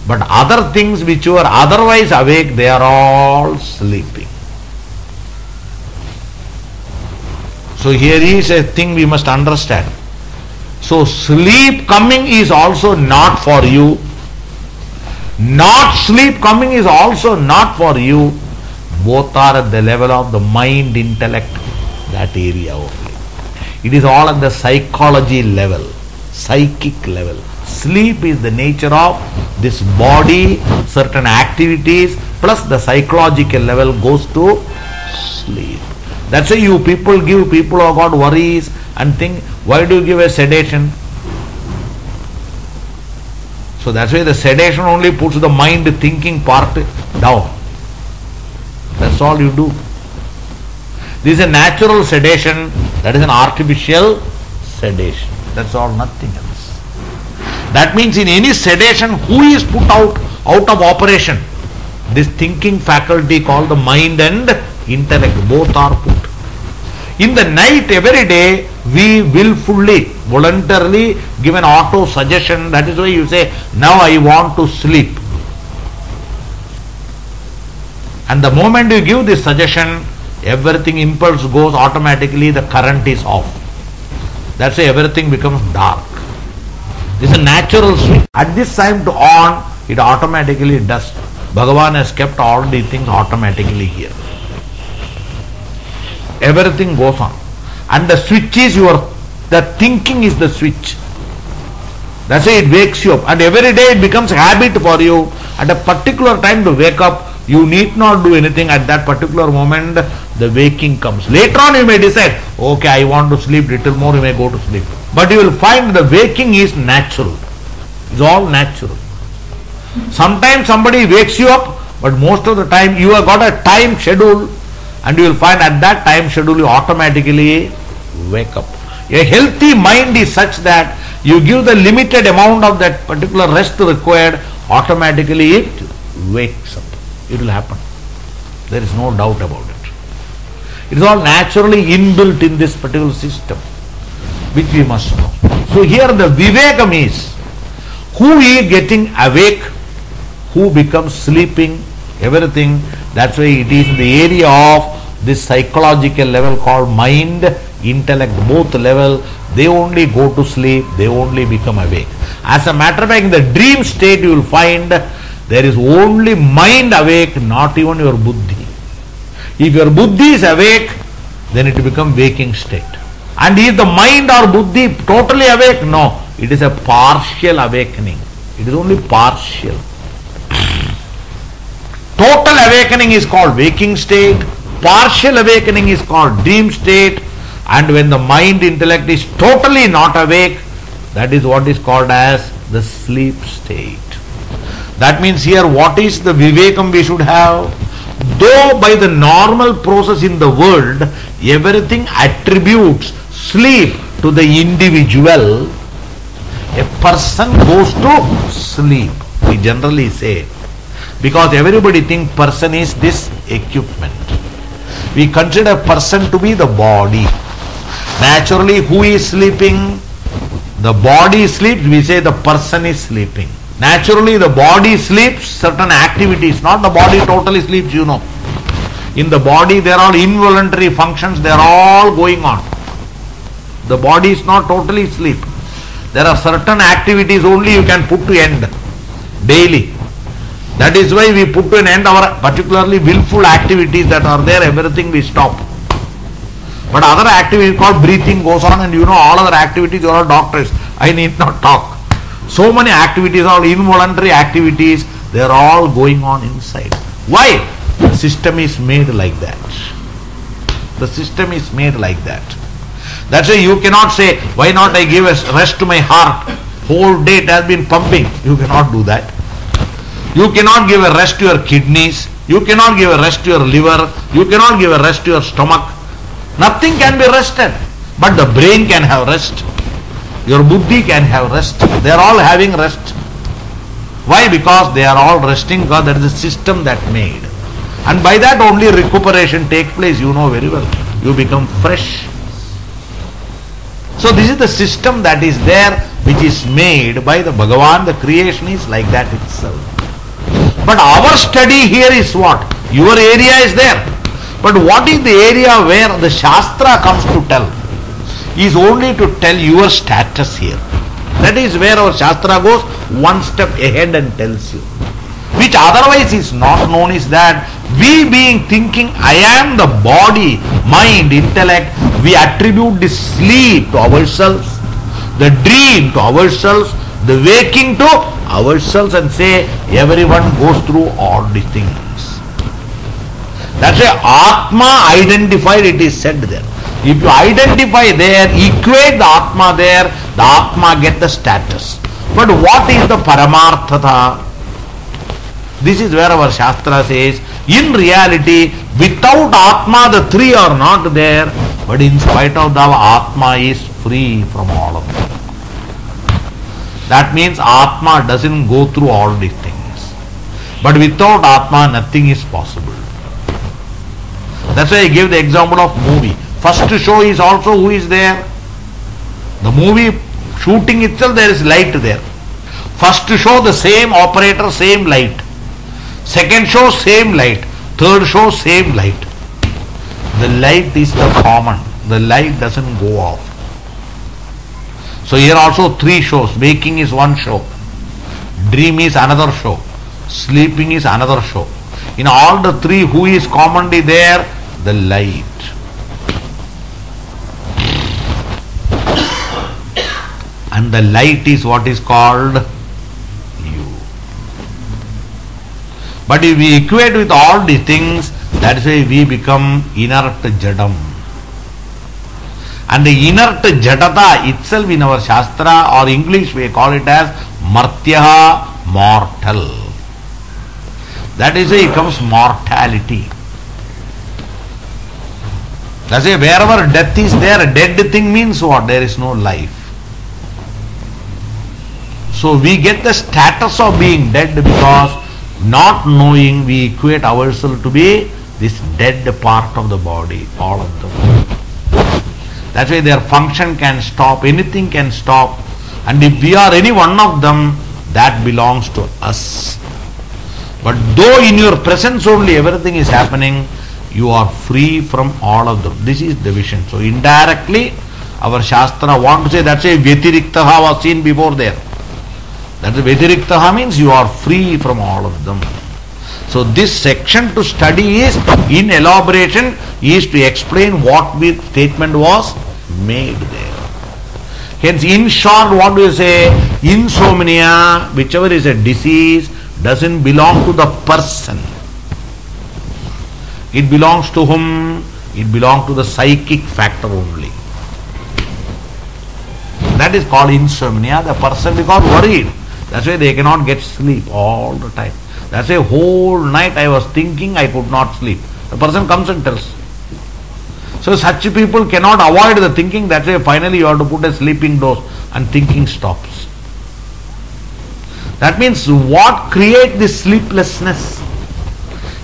but other things which were otherwise awake, they are all sleeping. So here is a thing we must understand. So sleep coming is also not for you. Not sleep coming is also not for you. Both are at the level of the mind, intellect, that area only. It is all at the psychology level, psychic level. Sleep is the nature of this body, certain activities, plus the psychological level goes to sleep. That's why you people give people who have got worries and think, why do you give a sedation? So that's why the sedation only puts the mind thinking part down. That's all you do. This is a natural sedation, that is an artificial sedation. That's all, nothing else. That means in any sedation, who is put out of operation? This thinking faculty called the mind and intellect, both are put. in the night every day we willfully, voluntarily give an auto suggestion. That is why you say, now I want to sleep. And the moment you give this suggestion, everything impulse goes automatically, the current is off. That's why everything becomes dark. This is a natural switch. At this time to on, it automatically does. Bhagavan has kept all these things automatically here. Everything goes on. And the switch is the thinking is the switch. That's why it wakes you up. And every day it becomes a habit for you. At a particular time to wake up, you need not do anything. At that particular moment, the waking comes. Later on you may decide, okay, I want to sleep little more, you may go to sleep. But you will find the waking is natural. It's all natural. Sometimes somebody wakes you up, but most of the time you have got a time schedule, and you will find at that time schedule you automatically wake up. A healthy mind is such that you give the limited amount of that particular rest required, automatically it wakes up. It will happen. There is no doubt about it. It is all naturally inbuilt in this particular system, which we must know. So here the vivekam is, who is getting awake, who becomes sleeping, everything. That's why it is in the area of this psychological level called mind, intellect, both level. They only go to sleep, they only become awake. As a matter of fact, in the dream state you will find there is only mind awake, not even your buddhi. If your buddhi is awake, then it becomes waking state. And is the mind or buddhi totally awake? No, it is a partial awakening. It is only partial. Total awakening is called waking state. Partial awakening is called dream state. And when the mind intellect is totally not awake, that is what is called as the sleep state. That means here what is the vivekam we should have? Though by the normal process in the world, everything attributes sleep to the individual, a person goes to sleep, we generally say. Because everybody thinks person is this equipment. We consider person to be the body. Naturally, who is sleeping? The body sleeps, we say the person is sleeping. Naturally, the body sleeps certain activities, not the body totally sleeps, you know. In the body, there are involuntary functions, they are all going on. The body is not totally asleep. There are certain activities only you can put to end daily. That is why we put to an end our particularly willful activities that are there, everything we stop. But other activities called breathing goes on, and you know all other activities, you are doctors, I need not talk. So many activities, all involuntary activities, they are all going on inside. Why? The system is made like that. The system is made like that. That's why you cannot say, why not I give a rest to my heart? Whole day it has been pumping. You cannot do that. You cannot give a rest to your kidneys. You cannot give a rest to your liver. You cannot give a rest to your stomach. Nothing can be rested. But the brain can have rest. Your buddhi can have rest. They are all having rest. Why? Because they are all resting, because that is the system that made. And by that only recuperation takes place, you know very well. You become fresh. So this is the system that is there, which is made by the Bhagavan. The creation is like that itself. But our study here is what? Your area is there. But what is the area where the Shastra comes to tell? Is only to tell your status here. That is where our Shastra goes one step ahead and tells you. Which otherwise is not known is that we being thinking I am the body, mind, intellect, we attribute this sleep to ourselves, the dream to ourselves, the waking to ourselves, and say everyone goes through all these things. That's why Atma identified, it is said there. If you identify there, equate the Atma there, the Atma get the status. But what is the Paramarthata? This is where our Shastra says, in reality, without Atma the three are not there, but in spite of that, Atma is free from all of them. That means Atma doesn't go through all these things. But without Atma, nothing is possible. That's why I gave the example of movie. First show is also who is there? The movie shooting itself, there is light there. First show, the same operator, same light. Second show, same light. Third show, same light. The light is the common. The light doesn't go off. So here also 3 shows. Waking is 1 show. Dream is another show. Sleeping is another show. In all the 3, who is commonly there? The light. And the light is what is called you. But if we equate with all these things, that's why we become inert jadam. And the inert jadata itself in our Shastra or English we call it as martyaha, mortal. That is why it comes mortality. That's why wherever death is there, a dead thing means what? There is no life. So we get the status of being dead because not knowing we equate ourselves to be this dead part of the body, all of them. That's why their function can stop, anything can stop. And if we are any one of them, that belongs to us. But though in your presence only everything is happening, you are free from all of them. This is the vision. So indirectly, our Shastra want to say, that's why Vyatiriktaha was seen before there. That's Vyatiriktaha means you are free from all of them. So this section to study is, in elaboration, is to explain what the statement was made there. Hence, in short, what do you say? Insomnia, whichever is a disease, doesn't belong to the person. It belongs to whom? It belongs to the psychic factor only. That is called insomnia. The person becomes worried. That's why they cannot get sleep all the time. That's why whole night I was thinking, I could not sleep. The person comes and tells. So such people cannot avoid the thinking. That's why finally you have to put a sleeping dose and thinking stops. That means what creates this sleeplessness?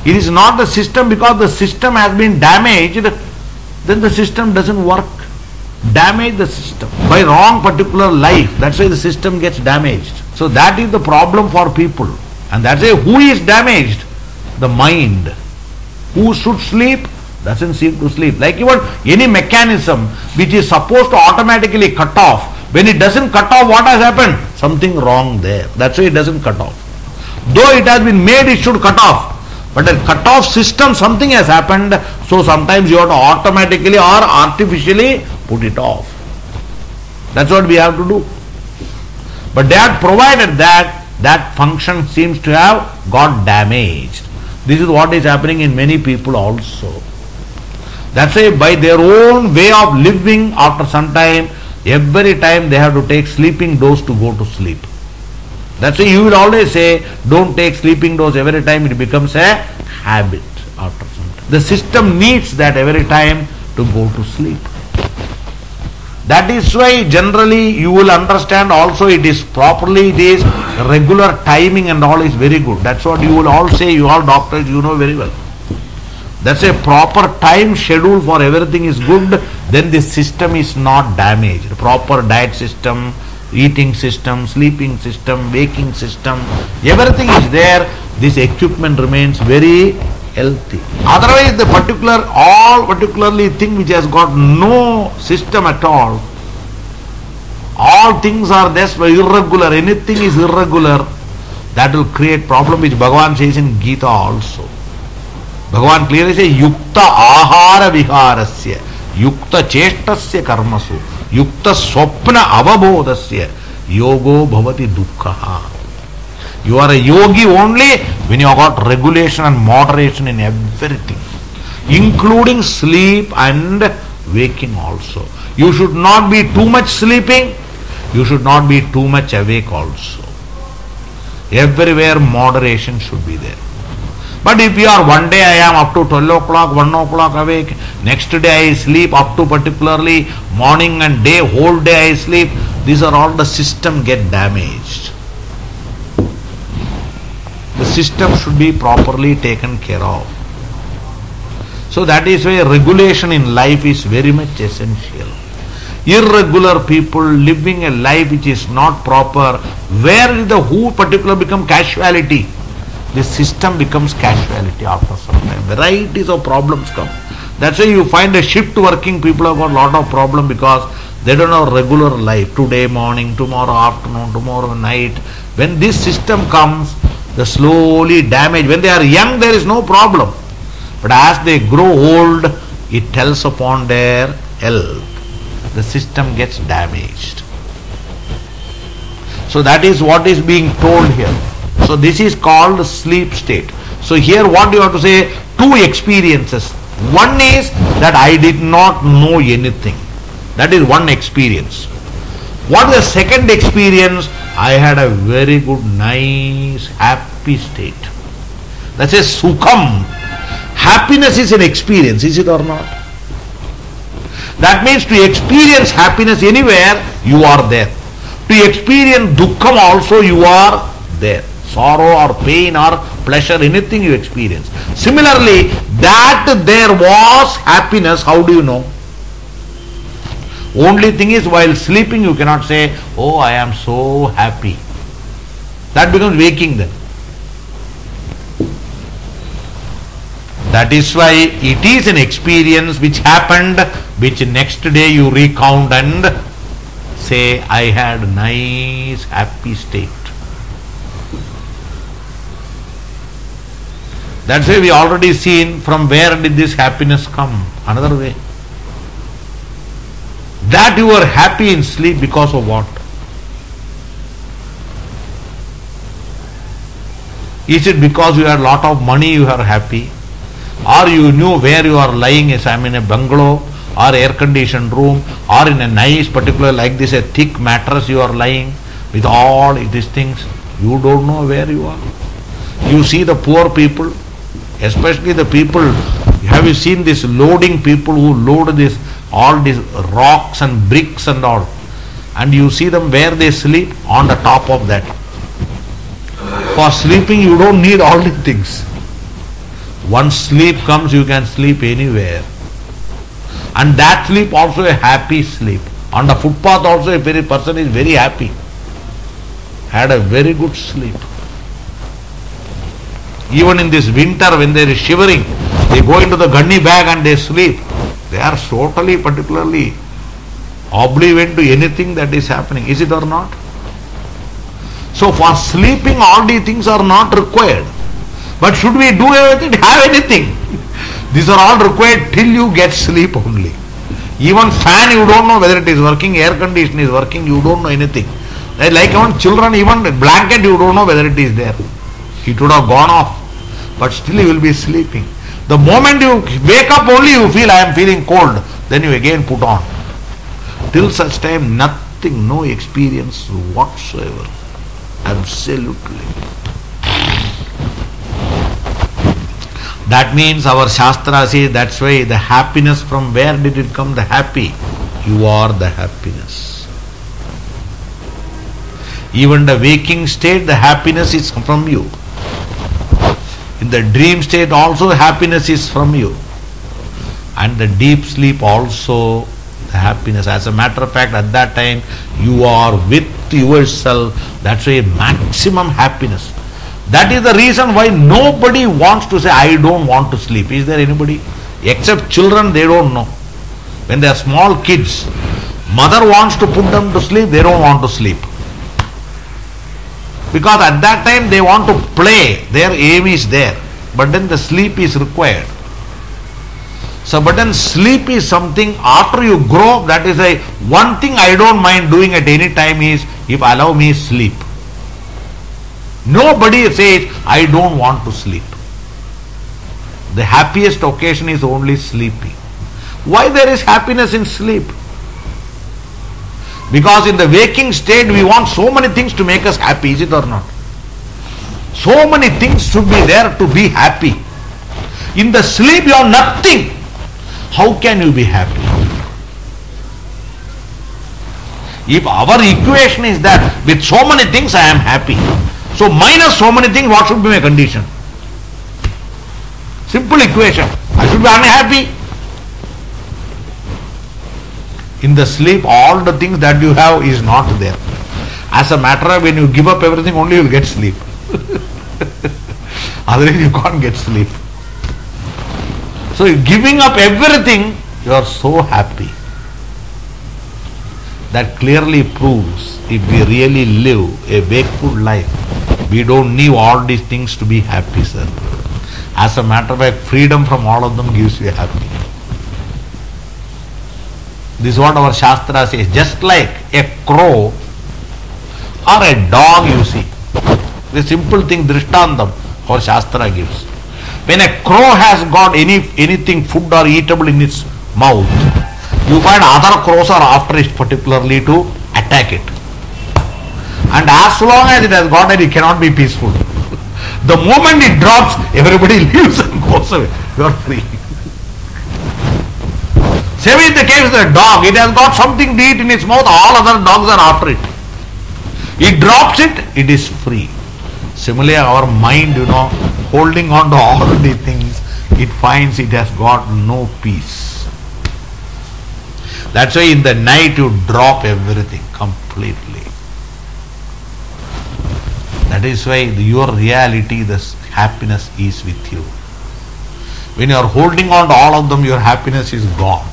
It is not the system, because the system has been damaged, then the system doesn't work. Damage the system by wrong particular life. That's why the system gets damaged. So that is the problem for people. And that's why who is damaged? The mind. Who should sleep? Doesn't seem to sleep. Like even any mechanism which is supposed to automatically cut off, when it doesn't cut off, what has happened? Something wrong there. That's why it doesn't cut off. Though it has been made, it should cut off. But a cut-off system, something has happened, so sometimes you have to automatically or artificially put it off. That's what we have to do. But they have provided that function seems to have got damaged. This is what is happening in many people also. That's why by their own way of living, after some time, every time they have to take sleeping dose to go to sleep. That's why you will always say, don't take sleeping dose every time, it becomes a habit after some time. The system needs that every time to go to sleep. That is why generally you will understand also it is properly, it is regular timing and all is very good. That's what you will all say, you all doctors, you know very well. That's a proper time schedule for everything is good, then the system is not damaged. Proper diet system, eating system, sleeping system, waking system, everything is there. This equipment remains very healthy. Otherwise the particularly thing which has got no system at all things are just irregular, anything is irregular, that will create problem, which Bhagavan says in Gita also. Bhagavan clearly says, Yukta ahara viharasya, Yukta cheshtasya karmasu, Yukta swapna avabodhasya, yogo bhavati dukkha. You are a yogi only when you have got regulation and moderation in everything, including sleep and waking also. You should not be too much sleeping, you should not be too much awake also. Everywhere moderation should be there. But if you are one day I am up to 12 o'clock, 1 o'clock awake, next day I sleep up to particularly morning and day, whole day I sleep, these are all the system get damaged. The system should be properly taken care of. So that is why regulation in life is very much essential. Irregular people living a life which is not proper, where is the who particular become casualty? The system becomes casualty after some time. Varieties of problems come. That's why you find a shift working people have got a lot of problem because they don't have regular life. Today morning, tomorrow afternoon, tomorrow night. When this system comes, the slowly damage. When they are young, there is no problem. But as they grow old, it tells upon their health. The system gets damaged. So that is what is being told here. So this is called sleep state. So here what you have to say, two experiences. One is that I did not know anything. That is one experience. What is the second experience? I had a very good, nice, happy state. That's a sukham. Happiness is an experience, is it or not? That means to experience happiness anywhere, you are there. To experience dukkham also, you are there. Sorrow or pain or pleasure, anything you experience. Similarly, that there was happiness, how do you know? Only thing is, while sleeping you cannot say, oh, I am so happy. That becomes waking then. That is why it is an experience which happened, which next day you recount and say, I had a nice, happy state. That's why we already seen from where did this happiness come. Another way. That you were happy in sleep because of what? Is it because you had a lot of money you are happy? Or you knew where you are lying, as I am in a bungalow or air conditioned room or in a nice particular like this a thick mattress you are lying with all these things. You don't know where you are. You see the poor people, especially the people, have you seen this loading people who load this all these rocks and bricks and all, and you see them where they sleep on the top of that. For sleeping you don't need all these things. Once sleep comes, you can sleep anywhere, and that sleep also a happy sleep. On the footpath also, if any person is very happy, had a very good sleep. Even in this winter when there is shivering, they go into the gunny bag and they sleep. They are totally, particularly oblivious to anything that is happening. Is it or not? So for sleeping all these things are not required. But should we do everything, have anything? These are all required till you get sleep only. Even fan you don't know whether it is working, air conditioner is working, you don't know anything. Like even children, even blanket you don't know whether it is there. It would have gone off. But still you will be sleeping. The moment you wake up only you feel I am feeling cold. Then you again put on. Till such time nothing, no experience whatsoever. Absolutely. That means our Shastra says that's why the happiness, from where did it come? The happy. You are the happiness. Even the waking state, the happiness is from you. In the dream state also happiness is from you. And the deep sleep also the happiness. As a matter of fact, at that time you are with yourself. That's why maximum happiness. That is the reason why nobody wants to say, I don't want to sleep. Is there anybody? Except children, they don't know. When they are small kids, mother wants to put them to sleep, they don't want to sleep. Because at that time they want to play, their aim is there. But then the sleep is required. So, but then sleep is something, after you grow up, that is a one thing I don't mind doing at any time is, if allow me sleep. Nobody says, I don't want to sleep. The happiest occasion is only sleeping. Why there is happiness in sleep? Because in the waking state we want so many things to make us happy, is it or not? So many things should be there to be happy. In the sleep you have nothing. How can you be happy? If our equation is that with so many things I am happy, so minus so many things, what should be my condition? Simple equation. I should be unhappy. In the sleep, all the things that you have is not there. As a matter of, when you give up everything, only you will get sleep. Otherwise, you can't get sleep. So, giving up everything, you are so happy. That clearly proves, if we really live a wakeful life, we don't need all these things to be happy, sir. As a matter of fact, freedom from all of them gives you happiness. This is what our Shastra says. Just like a crow or a dog, you see. The simple thing, Drishtandam, our Shastra gives. When a crow has got anything food or eatable in its mouth, you find other crows are after it particularly to attack it. And as long as it has got it, it cannot be peaceful. The moment it drops, everybody leaves and goes away. You are free. Same in the case of the dog. It has got something to eat in its mouth, all other dogs are after it. It drops it, it is free. Similarly, our mind, holding on to all the things, it finds it has got no peace. That's why in the night you drop everything completely. That is why your reality, this happiness is with you. When you are holding on to all of them, your happiness is gone.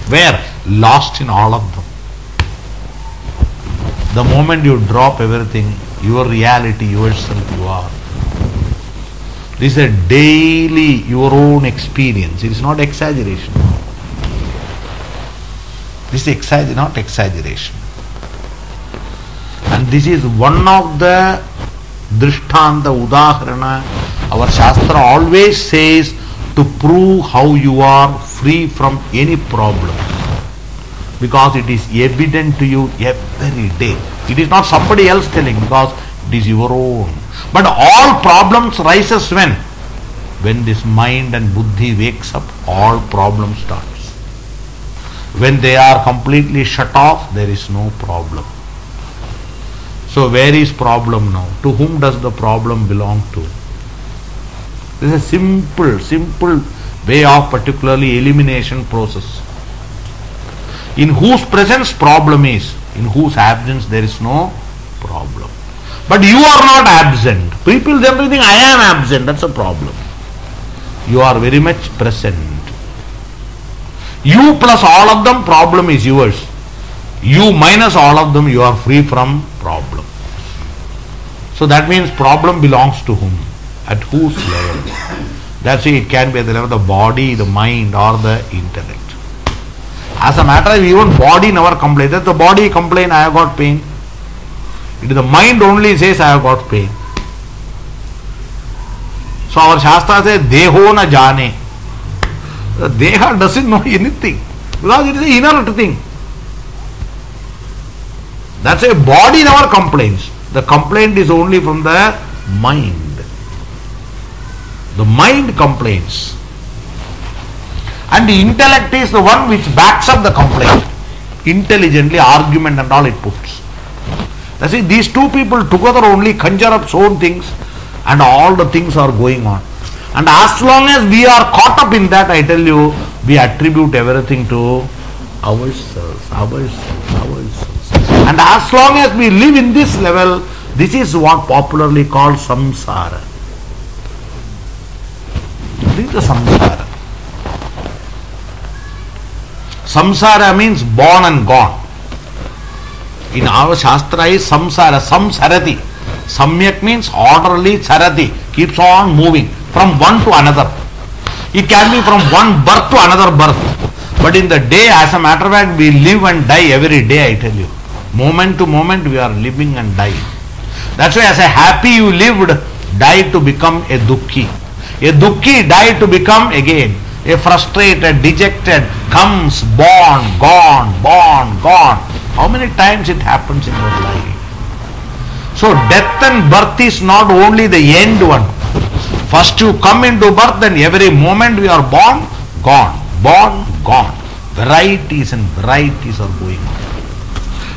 Where? Lost in all of them. The moment you drop everything, your reality, yourself you are. This is a daily, your own experience. It is not exaggeration. This is not exaggeration. And this is one of the Drishtanta, Udaharana, our Shastra always says to prove how you are free from any problem. Because it is evident to you every day. It is not somebody else telling, because it is your own. But all problems rises when? When this mind and buddhi wakes up, all problems starts. When they are completely shut off, there is no problem. So where is problem now? To whom does the problem belong to? This is a simple way of particularly elimination process. In whose presence problem is, in whose absence there is no problem. But you are not absent. People generally think I am absent, that's a problem. You are very much present. You plus all of them, problem is yours. You minus all of them, you are free from problem. So that means problem belongs to whom? At whose level? That's why it can be at the level of the body, the mind, or the intellect. As a matter of even body never complains. That the body complains, I have got pain. It is the mind only says, I have got pain. So our Shastra says, Deho na jane. The Deha doesn't know anything. Because it is an inert thing. That's why body never complains. The complaint is only from the mind. The mind complains. And the intellect is the one which backs up the complaint. Intelligently, argument and all it puts. That's it. These two people together only conjure up so many things, and all the things are going on. And as long as we are caught up in that, I tell you, we attribute everything to ourselves. And as long as we live in this level, this is what popularly called samsara. This is the samsara. Samsara means born and gone. In our Shastra is samsara, samsarati. Samyak means orderly, charati, keeps on moving from one to another. It can be from one birth to another birth. But in the day, as a matter of fact, we live and die every day, I tell you. Moment to moment, we are living and dying. That's why as a happy you lived, died to become a dukkhi. A dukkhi died to become again a frustrated, dejected, comes, born, gone. How many times it happens in your life? So death and birth is not only the end one. First you come into birth, then every moment we are born, gone. Varieties and varieties are going on.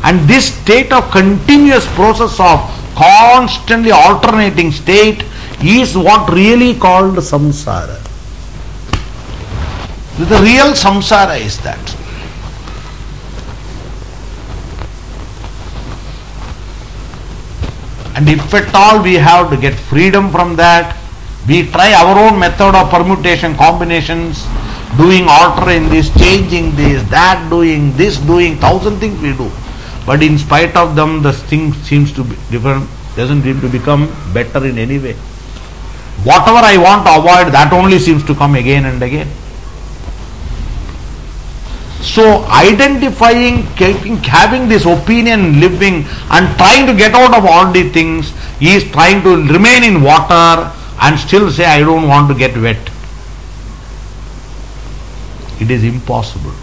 And this state of continuous process of constantly alternating state is what really called samsara. The real samsara is that. And if at all we have to get freedom from that, we try our own method of permutation, combinations, doing altering this, changing this, that, doing this, doing 1,000 things we do. But in spite of them, the thing seems to be different, doesn't seem to become better in any way. Whatever I want to avoid, that only seems to come again and again. So identifying, having this opinion, living and trying to get out of all these things is trying to remain in water and still say, I don't want to get wet. It is impossible.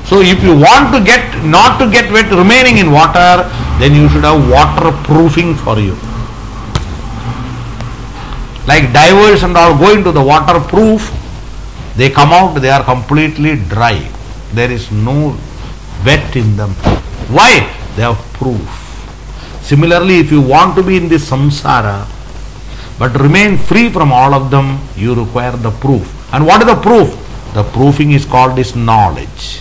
So if you want to not to get wet remaining in water, then you should have waterproofing for you. Like divers and all go into the waterproof, they come out, they are completely dry. There is no wet in them. Why? They have proof. Similarly, if you want to be in this samsara, but remain free from all of them, you require the proof. And what is the proof? The proofing is called this knowledge.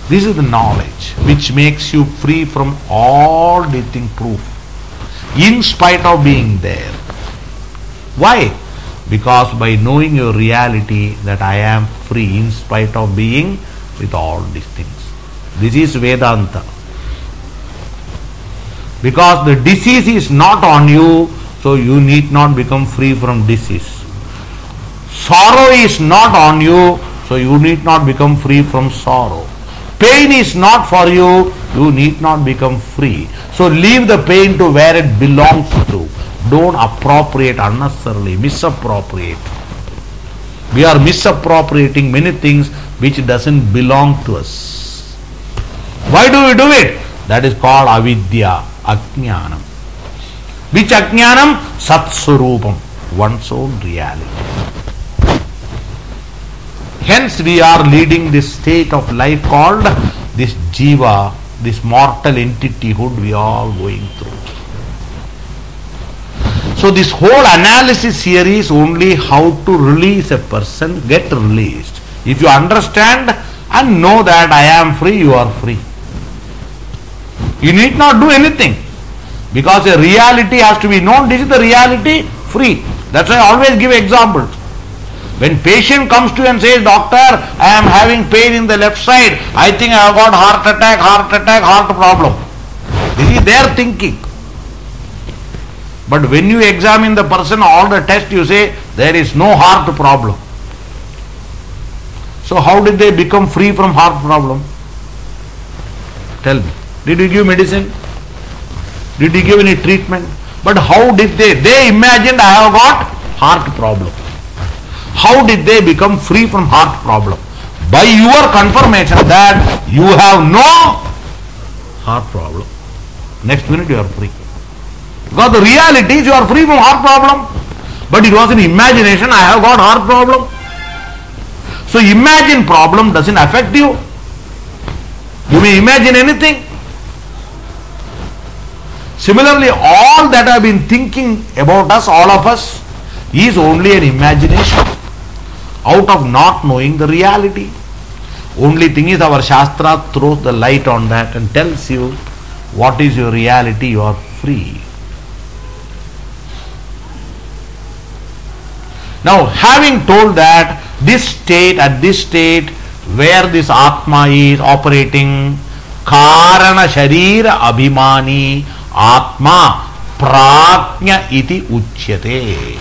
This is the knowledge which makes you free from all the thing proof, in spite of being there. Why? Because by knowing your reality that I am free in spite of being with all these things. This is Vedanta. Because the disease is not on you, so you need not become free from disease. Sorrow is not on you, so you need not become free from sorrow. Pain is not for you, you need not become free. So leave the pain to where it belongs to. Don't appropriate unnecessarily, misappropriate. We are misappropriating many things which doesn't belong to us. Why do we do it? That is called avidya, ajnanam. Which ajnanam? Satswarupam, one's own reality. Hence we are leading this state of life called this jiva, this mortal entityhood we are all going through. So this whole analysis here is only how to release a person, get released. If you understand and know that I am free, you are free. You need not do anything. Because a reality has to be known. This is the reality, free. That's why I always give examples. When patient comes to you and says, doctor, I am having pain in the left side, I think I have got heart problem. This is their thinking. But when you examine the person, all the tests, you say, there is no heart problem. So how did they become free from heart problem? Tell me. Did you give medicine? Did you give any treatment? But how did they? They imagined I have got heart problem. How did they become free from heart problem? By your confirmation that you have no heart problem. Next minute you are free. Because the reality is you are free from heart problem. But it was an imagination, I have got heart problem. So imagine problem doesn't affect you. You may imagine anything. Similarly, all that I have been thinking about us, all of us, is only an imagination out of not knowing the reality. Only thing is our Shastra throws the light on that and tells you what is your reality, you are free. Now, having told that, at this state where this Atma is operating, Karana Sarira Abhimani Atma Prajna iti uchyate.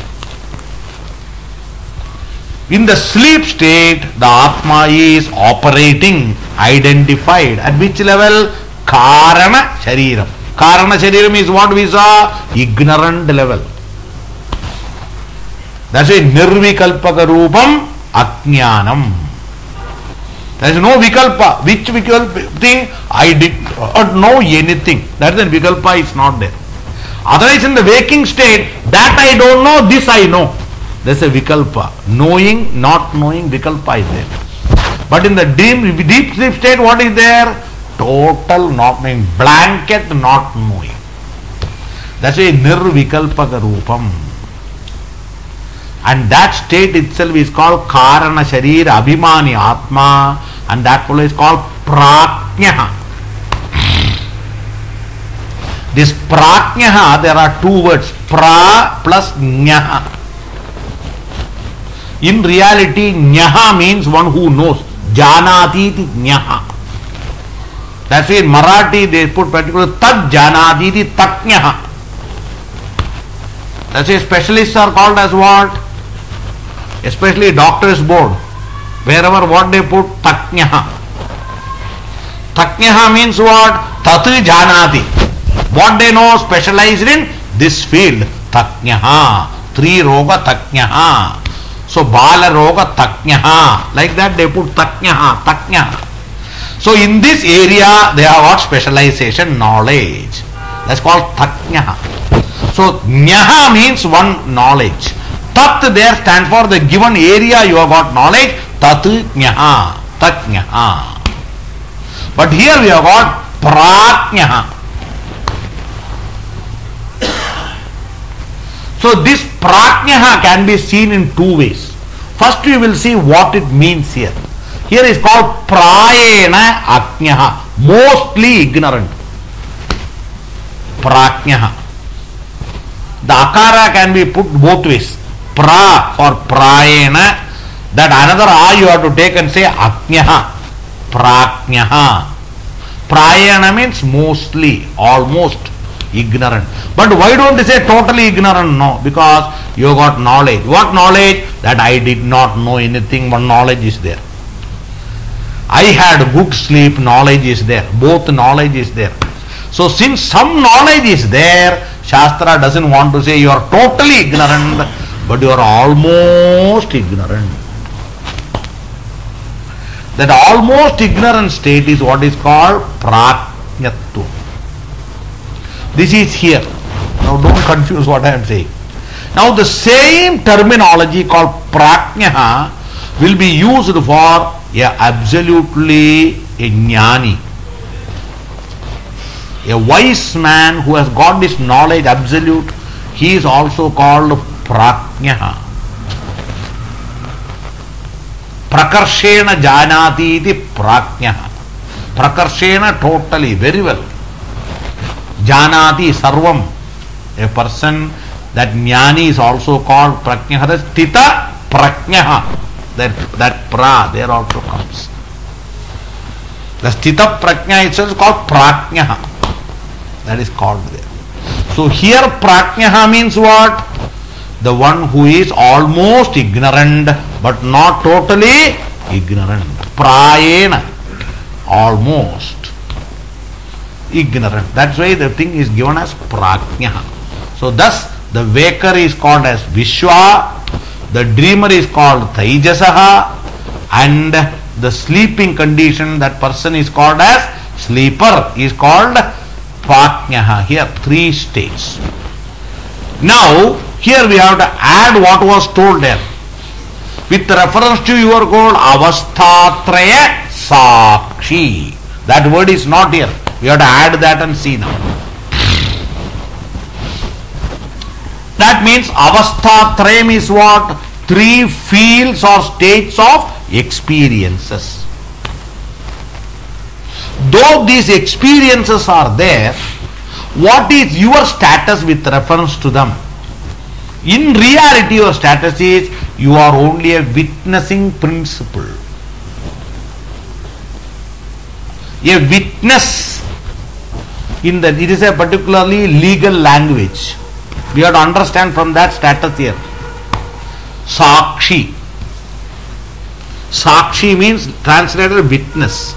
In the sleep state, the Atma is operating, identified. At which level? Karana Shariram. Karana Shariram is what we saw? Ignorant level. That's why Nirvikalpaka Rupam Ajnanam. There is no Vikalpa. Which Vikalpa thing? I did not know anything. That is Vikalpa is not there. Otherwise in the waking state, that I don't know, this I know. There is a Vikalpa. Knowing, not knowing, Vikalpa is there. But in the deep sleep state, what is there? Total not knowing. Blanket not knowing. That's why Nirvikalpaka Rupam. And that state itself is called Karana Sarira Abhimani Atma, and that fellow is called Prajna. This Prajna, there are two words, pra plus Nyaha. In reality, Nyaha means one who knows. Janati iti Nyaha. That's why in Marathi they put particular Tad Janati iti Tatnyaha. That's why specialists are called as what? Especially doctors board. Wherever what they put, Tatnyaha. Tatnyaha means what? Tat Janati. What they know, specialized in this field. Tatnyaha. Tri Roga Tatnyaha. So Bala Roga Tatnyaha. Like that they put Tatnyaha. Tatnyaha. So in this area they have got specialization, knowledge. That's called Tatnyaha. So Nyaha means one knowledge. Tat there stands for the given area you have got knowledge. Tat Nyaha. Tatnyaha. But here we have got Prajnaha. So this Prajnaha can be seen in two ways. First we will see what it means here. Here is called Prayena Ajnaha. Mostly ignorant. Prajnaha. The akara can be put both ways. Pra for Prayena. That another A you have to take and say Ajnaha. Prajnaha. Prayena means mostly, almost ignorant. But why don't they say totally ignorant? No, because you got knowledge. What knowledge? That I did not know anything, but knowledge is there. I had good sleep, knowledge is there. Both knowledge is there. So since some knowledge is there, Shastra doesn't want to say you are totally ignorant, but you are almost ignorant. That almost ignorant state is what is called Prajnatva. This is here. Now don't confuse what I am saying. Now the same terminology called Prajnaha will be used for absolutely a jnani. A wise man who has got this knowledge absolute, he is also called Prajnaha. Prakarshena janati iti Prajnaha. Prakarshena totally, very well. Janati sarvam. A person, that jnani is also called Prajnaha. That's Tita Prajnaha. That pra there also comes. The Stita Prajna itself is called Prajnaha. That is called there. So here Prajnaha means what? The one who is almost ignorant but not totally ignorant. Prayena. Almost ignorant. That's why the thing is given as Prajnaha. So thus the waker is called as Vishwa. The dreamer is called Taijasaha, and the sleeping condition, that person is called as sleeper, is called Prajnaha. Here three states. Now here we have to add what was told there. With reference to your goal, Avastha Thraya Sakshi. That word is not here. We have to add that and see now. That means Avastha Trayam is what? Three fields or states of experiences. Though these experiences are there, what is your status with reference to them? In reality, your status is you are only a witnessing principle. A witness, it is a particularly legal language. We have to understand from that status here. Sakshi. Sakshi means translated witness.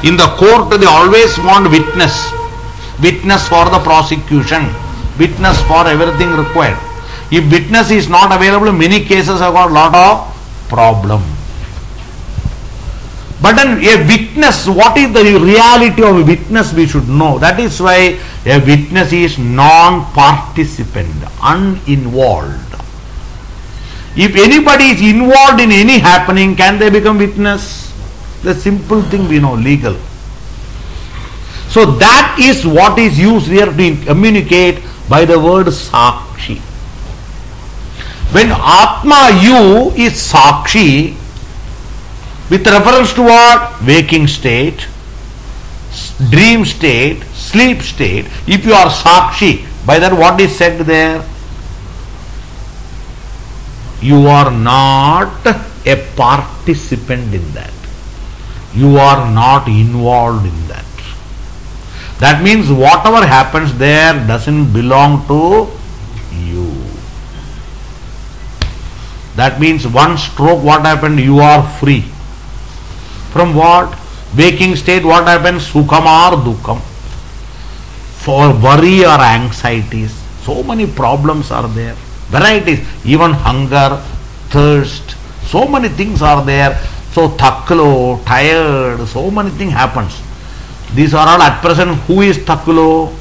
In the court they always want witness. Witness for the prosecution. Witness for everything required. If witness is not available, many cases have got a lot of problem. But then a witness, what is the reality of a witness we should know. That is why a witness is non-participant, uninvolved. If anybody is involved in any happening, can they become witness? The simple thing we know, legal. So that is what is used here to communicate by the word Sakshi. When Atma, you, is Sakshi, with reference to what? Waking state, dream state, sleep state. If you are Sakshi, by that what is said there? You are not a participant in that. You are not involved in that. That means whatever happens there doesn't belong to you. That means one stroke, what happened? You are free. From what? Waking state, what happens? Sukham or dukham. For worry or anxieties. So many problems are there. Varieties. Even hunger, thirst. So many things are there. So thaklo, tired. So many things happens. These are all at present. Who is thaklo?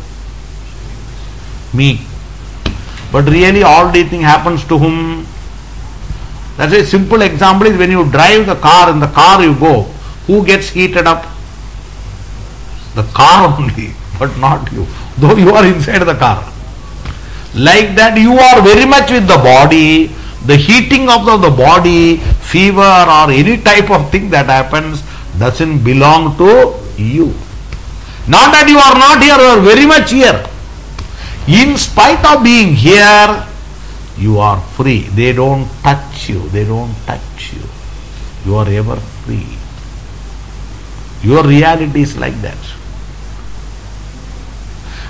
Me. But really all these things happens to whom? That's a simple example is when you drive the car, in the car you go. Who gets heated up? The car only, but not you. Though you are inside the car. Like that you are very much with the body. The heating of the body, fever or any type of thing that happens doesn't belong to you. Not that you are not here, you are very much here. In spite of being here, you are free. They don't touch you. They don't touch you. You are ever free. Your reality is like that.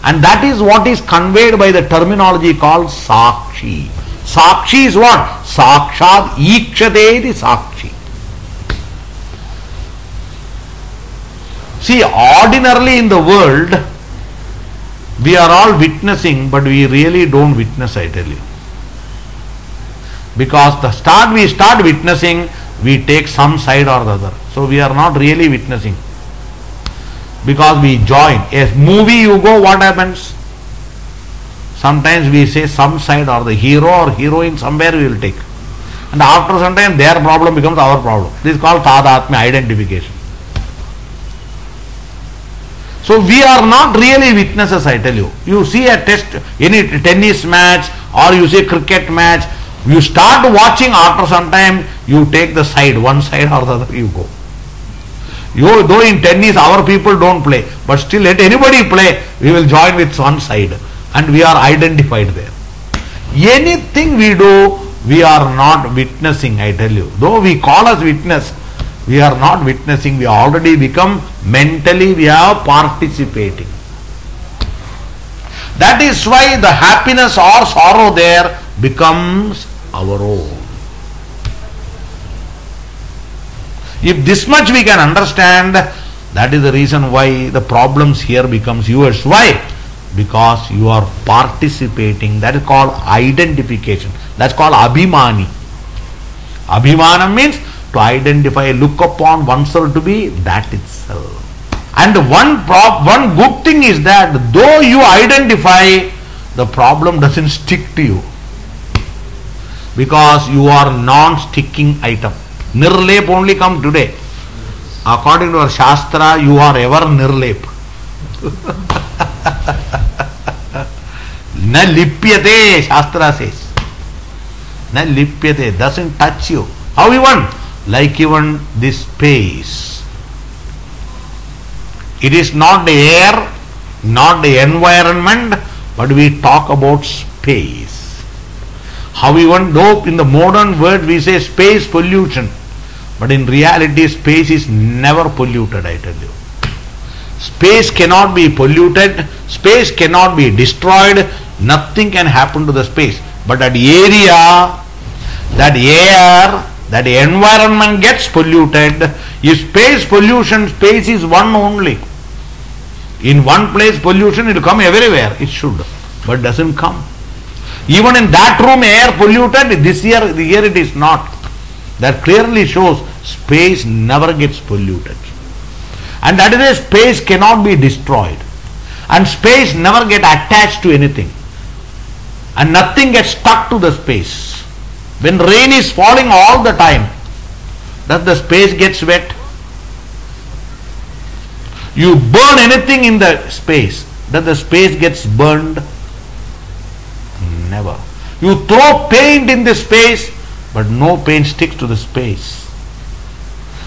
And that is what is conveyed by the terminology called Sakshi. Sakshi is what? Sakshat Ikshate Sakshi. See, ordinarily in the world, we are all witnessing, but we really don't witness, I tell you. Because we start witnessing, we take some side or the other. So we are not really witnessing. Because we join. A movie you go, what happens? Sometimes we say some side or the hero or heroine somewhere we will take. And after some time their problem becomes our problem. This is called Tadatmya, identification. So we are not really witnesses, I tell you. You see a any tennis match or you see cricket match, you start watching, after some time you take the side, one side or the other you go. Though in tennis our people don't play, but still let anybody play, we will join with one side and we are identified there. Anything we do, we are not witnessing, I tell you. Though we call us witness, we are not witnessing, we already become mentally, we are participating. That is why the happiness or sorrow there becomes our own. If this much we can understand, that is the reason why the problems here becomes yours. Why? Because you are participating. That is called identification. That's called abhimani. Abhimana means to identify, look upon oneself to be that itself. And one good thing is that though you identify, the problem doesn't stick to you. Because you are non-sticking item. Nirlep only come today. According to our Shastra, you are ever nirlep. Na lipyate, Shastra says. Na lipyate, doesn't touch you. How even? Like even this space. It is not the air, not the environment, but we talk about space. How even though in the modern word we say space pollution, but in reality space is never polluted, I tell you. Space cannot be polluted, space cannot be destroyed, nothing can happen to the space. But that area, that air, that environment gets polluted. If space pollution, space is one only. In one place pollution, it will come everywhere, it should, but doesn't come. Even in that room air polluted, here it is not. That clearly shows space never gets polluted. And that is why space cannot be destroyed. And space never get attached to anything. And nothing gets stuck to the space. When rain is falling all the time, does the space gets wet? You burn anything in the space, does the space gets burned? Never. You throw paint in the space, but no paint sticks to the space.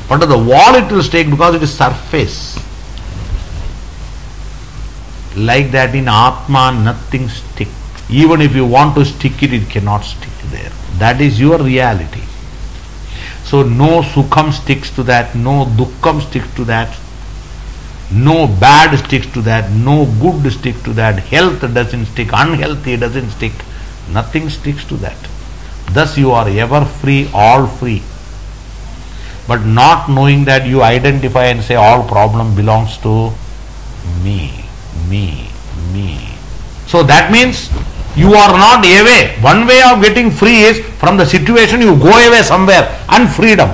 But to the wall it will stick because it is surface. Like that in Atma, nothing sticks. Even if you want to stick it, it cannot stick there. That is your reality. So no sukham sticks to that, no dukkham sticks to that, no bad sticks to that, no good sticks to that, health doesn't stick, unhealthy doesn't stick, nothing sticks to that. Thus you are ever free, all free. But not knowing that, you identify and say all problem belongs to me. So that means you are not away. One way of getting free is from the situation you go away somewhere and freedom.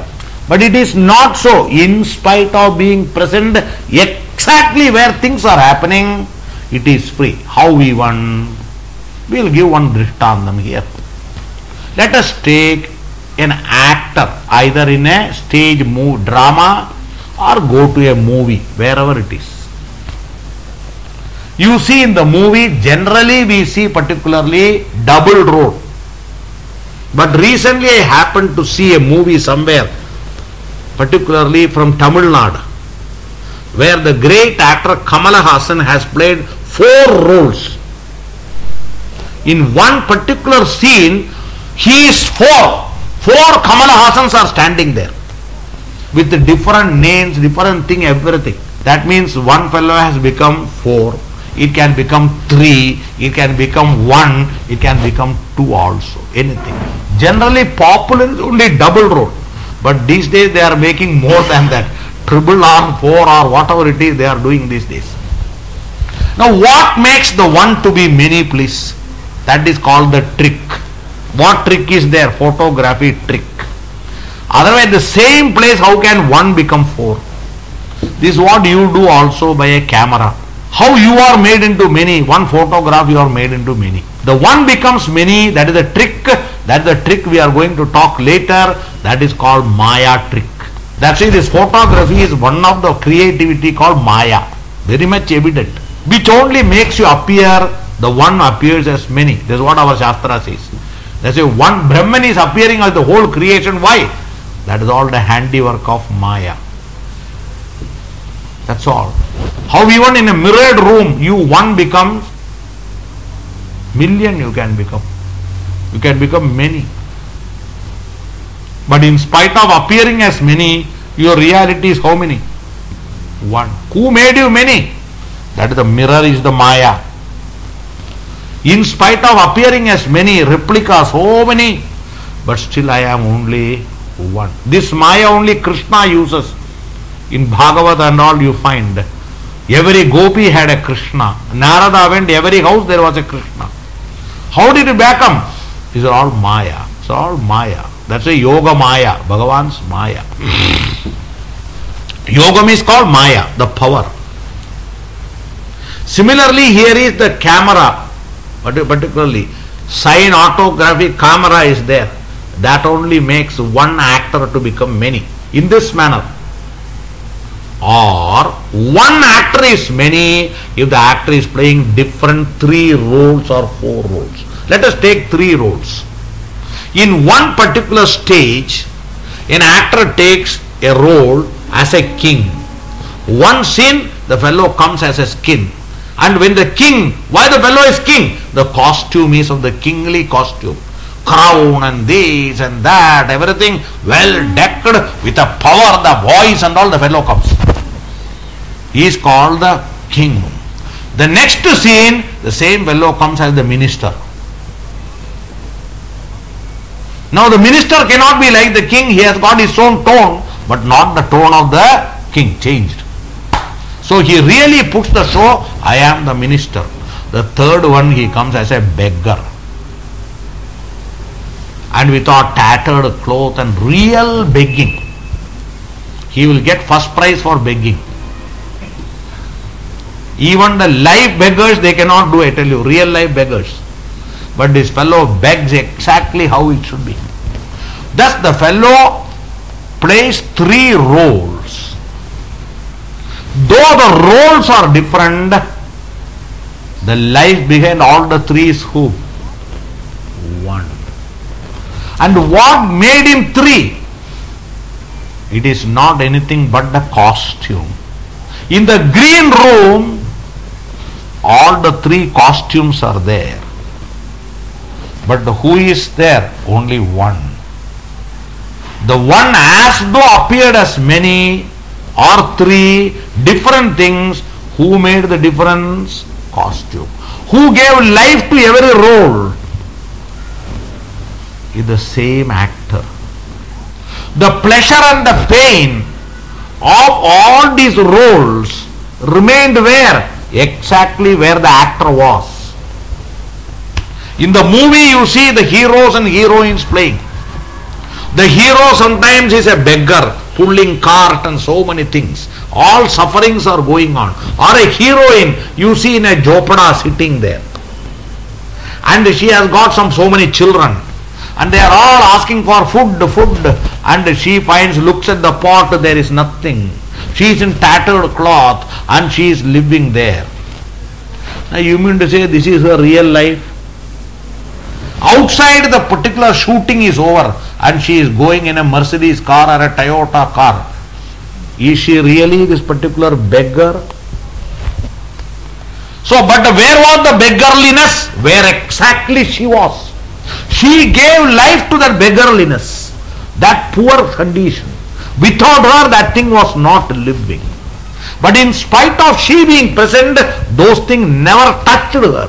But it is not so. In spite of being present exactly where things are happening, it is free. How even? We will give one drishtandam here. Let us take an actor either in a stage drama or go to a movie, wherever it is. You see in the movie, generally we see particularly double role. But recently I happened to see a movie somewhere, particularly from Tamil Nadu, where the great actor Kamala Hassan has played 4 roles. In one particular scene, he is 4 Kamala Hassans are standing there with the different names, different thing, everything. That means one fellow has become 4. It can become 3, it can become 1, it can become 2 also, anything. Generally popular is only double role, but these days they are making more than that. Triple or 4 or whatever it is they are doing these days. Now what makes the one to be many, please? That is called the trick. What trick is there? Photography trick. Otherwise the same place, how can one become 4? This is what you do also by a camera. How you are made into many, one photograph you are made into many. The one becomes many, that is the trick. That is the trick we are going to talk later. That is called Maya trick. That's why this photography is one of the creativity called Maya. Very much evident. Which only makes you appear, the one appears as many. That is what our Shastra says. That's why one Brahman is appearing as the whole creation. Why? That is all the handiwork of Maya. That's all. How even in a mirrored room, you one becomes million, you can become. You can become many. But in spite of appearing as many, your reality is how many? One. Who made you many? That is the mirror, is the Maya. In spite of appearing as many, replicas, so many, but still I am only one. This Maya only Krishna uses. In Bhagavad and all you find, every gopi had a Krishna. Narada went, every house there was a Krishna. How did it become? These are all Maya. It's all Maya. That's a Yoga Maya, Bhagavan's Maya. Yoga is called Maya, the power. Similarly, here is the camera, particularly cinematographic camera is there. That only makes one actor to become many. In this manner. Or one actor is many if the actor is playing different 3 roles or 4 roles. Let us take 3 roles. In one particular stage, an actor takes a role as a king. One scene, the fellow comes as a king. And when the king, why the fellow is king? The costume is of the kingly costume. Crown and this and that, everything well decked with the power, the voice and all, the fellow comes. He is called the king. The next scene, the same fellow comes as the minister. Now the minister cannot be like the king, he has got his own tone, but not the tone of the king, changed. So he really puts the show, I am the minister. The third one, he comes as a beggar. And with our tattered cloth and real begging. He will get first prize for begging. Even the live beggars, they cannot do, I tell you, real live beggars. But this fellow begs exactly how it should be. Thus the fellow plays 3 roles. Though the roles are different, the life behind all the 3 is who? One. And what made him 3? It is not anything but the costume. In the green room, all the 3 costumes are there. But who is there? Only one. The one as though appeared as many or 3 different things. Who made the difference? Costume. Who gave life to every role? Is the same actor. The pleasure and the pain of all these roles remained where? Exactly where the actor was. In the movie you see the heroes and heroines playing. The hero sometimes is a beggar, pulling cart and so many things. All sufferings are going on. Or a heroine you see in a jhopada sitting there. And she has got so many children. And they are all asking for food. And she looks at the pot, there is nothing. She is in tattered cloth and she is living there. Now you mean to say this is her real life? Outside the particular shooting is over and she is going in a Mercedes car or a Toyota car. Is she really this particular beggar? So, but where was the beggarliness? Where exactly she was. She gave life to that beggarliness, that poor condition. Without her, that thing was not living. But in spite of she being present, those things never touched her.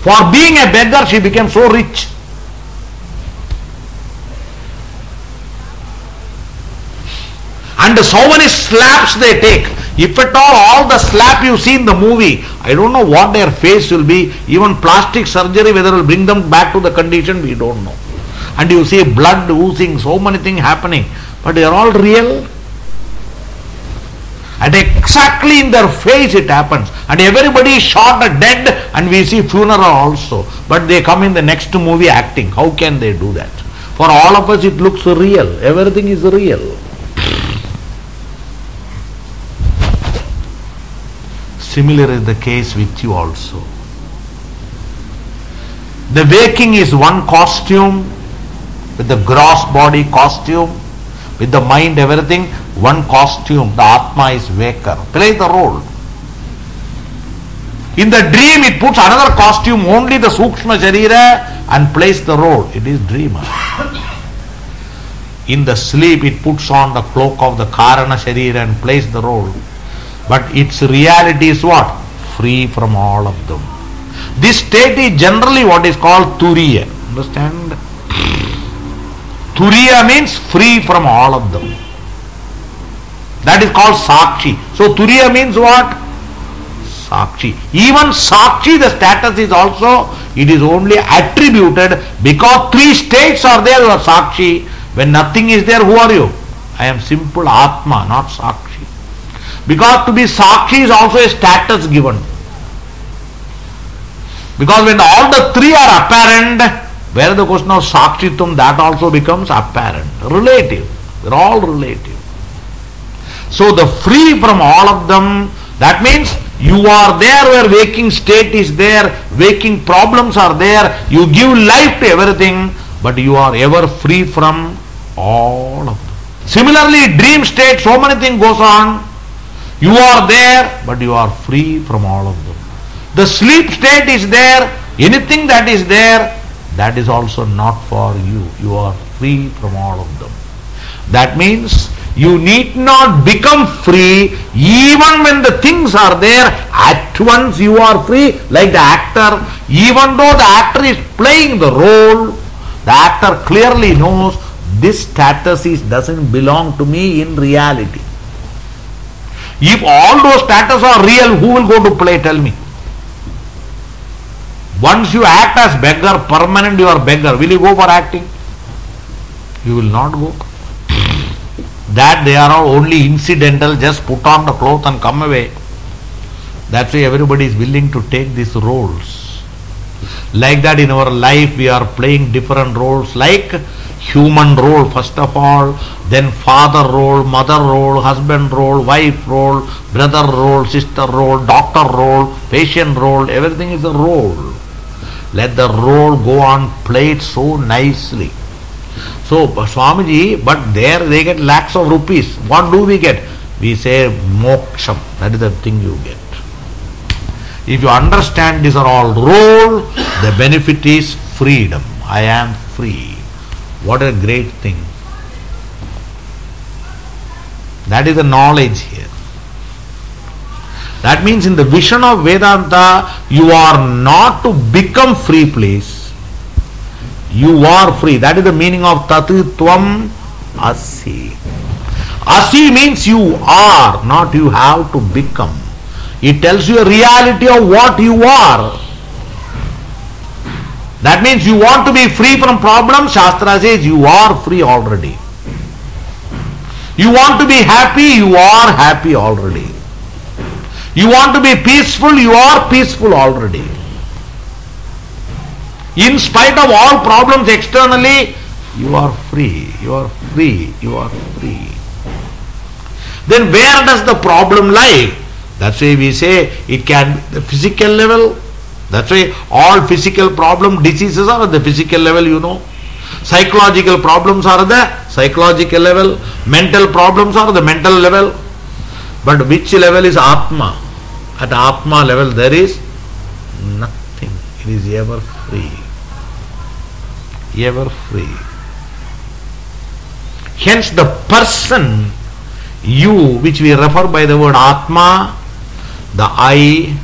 For being a beggar, she became so rich. And so many slaps they take. If at all the slap you see in the movie, I don't know what their face will be. Even plastic surgery, whether it will bring them back to the condition, we don't know. And you see blood oozing, so many things happening. But they are all real. And exactly in their face it happens. And everybody is shot dead and we see funeral also. But they come in the next movie acting. How can they do that? For all of us it looks real. Everything is real. Similar is the case with you also. The waking is one costume, with the gross body costume, with the mind everything, one costume. The Atma is waker. Play the role. In the dream it puts another costume, only the Sukshma Sarira, and plays the role. It is dreamer. In the sleep it puts on the cloak of the Karana Sarira and plays the role. But its reality is what? Free from all of them. This state is generally what is called Turiya. Understand? Turiya means free from all of them. That is called Sakshi. So Turiya means what? Sakshi. Even Sakshi, the status is also, it is only attributed because 3 states are there. You are Sakshi. When nothing is there, who are you? I am simple Atma, not Sakshi. Because to be Sakshi is also a status given. Because when all the 3 are apparent, where the question of Sakshitum, that also becomes apparent. Relative. They are all relative. So the free from all of them, that means you are there where waking state is there, waking problems are there, you give life to everything, but you are ever free from all of them. Similarly, dream state, so many things goes on. You are there, but you are free from all of them. The sleep state is there, anything that is there, that is also not for you. You are free from all of them. That means you need not become free even when the things are there. At once you are free, like the actor. Even though the actor is playing the role, the actor clearly knows this status doesn't belong to me in reality. If all those status are real, who will go to play? Tell me. Once you act as beggar, permanent you are beggar, will you go for acting? You will not go. That they are all only incidental, just put on the cloth and come away. That's why everybody is willing to take these roles. Like that in our life we are playing different roles, like human role first of all, then father role, mother role, husband role, wife role, brother role, sister role, doctor role, patient role, everything is a role. Let the role go on, play it so nicely. So Swamiji, but there they get lakhs of rupees. What do we get? We say moksham. That is the thing you get. If you understand these are all role, the benefit is freedom. I am free. What a great thing. That is the knowledge here. That means in the vision of Vedanta, you are not to become free, please. You are free. That is the meaning of Tattvam Asi. Asi means you are, not you have to become. It tells you a reality of what you are. That means you want to be free from problems. Shastra says you are free already. You want to be happy, you are happy already. You want to be peaceful, you are peaceful already. In spite of all problems externally, you are free, you are free, you are free. Then where does the problem lie? That's why we say it can be the physical level. That's why all physical problem diseases are at the physical level, you know. Psychological problems are at the psychological level. Mental problems are at the mental level. But which level is Atma? At Atma level there is nothing. It is ever free. Ever free. Hence the person, you, which we refer by the word Atma, the I,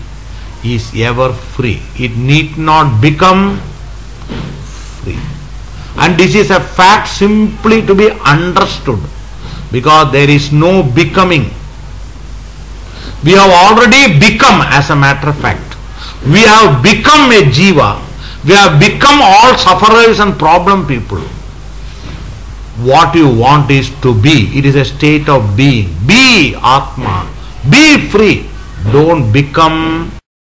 is ever free. It need not become free. And this is a fact simply to be understood, because there is no becoming. We have already become, as a matter of fact. We have become a jiva. We have become all sufferers and problem people. What you want is to be. It is a state of being. Be Atma. Be free. Don't become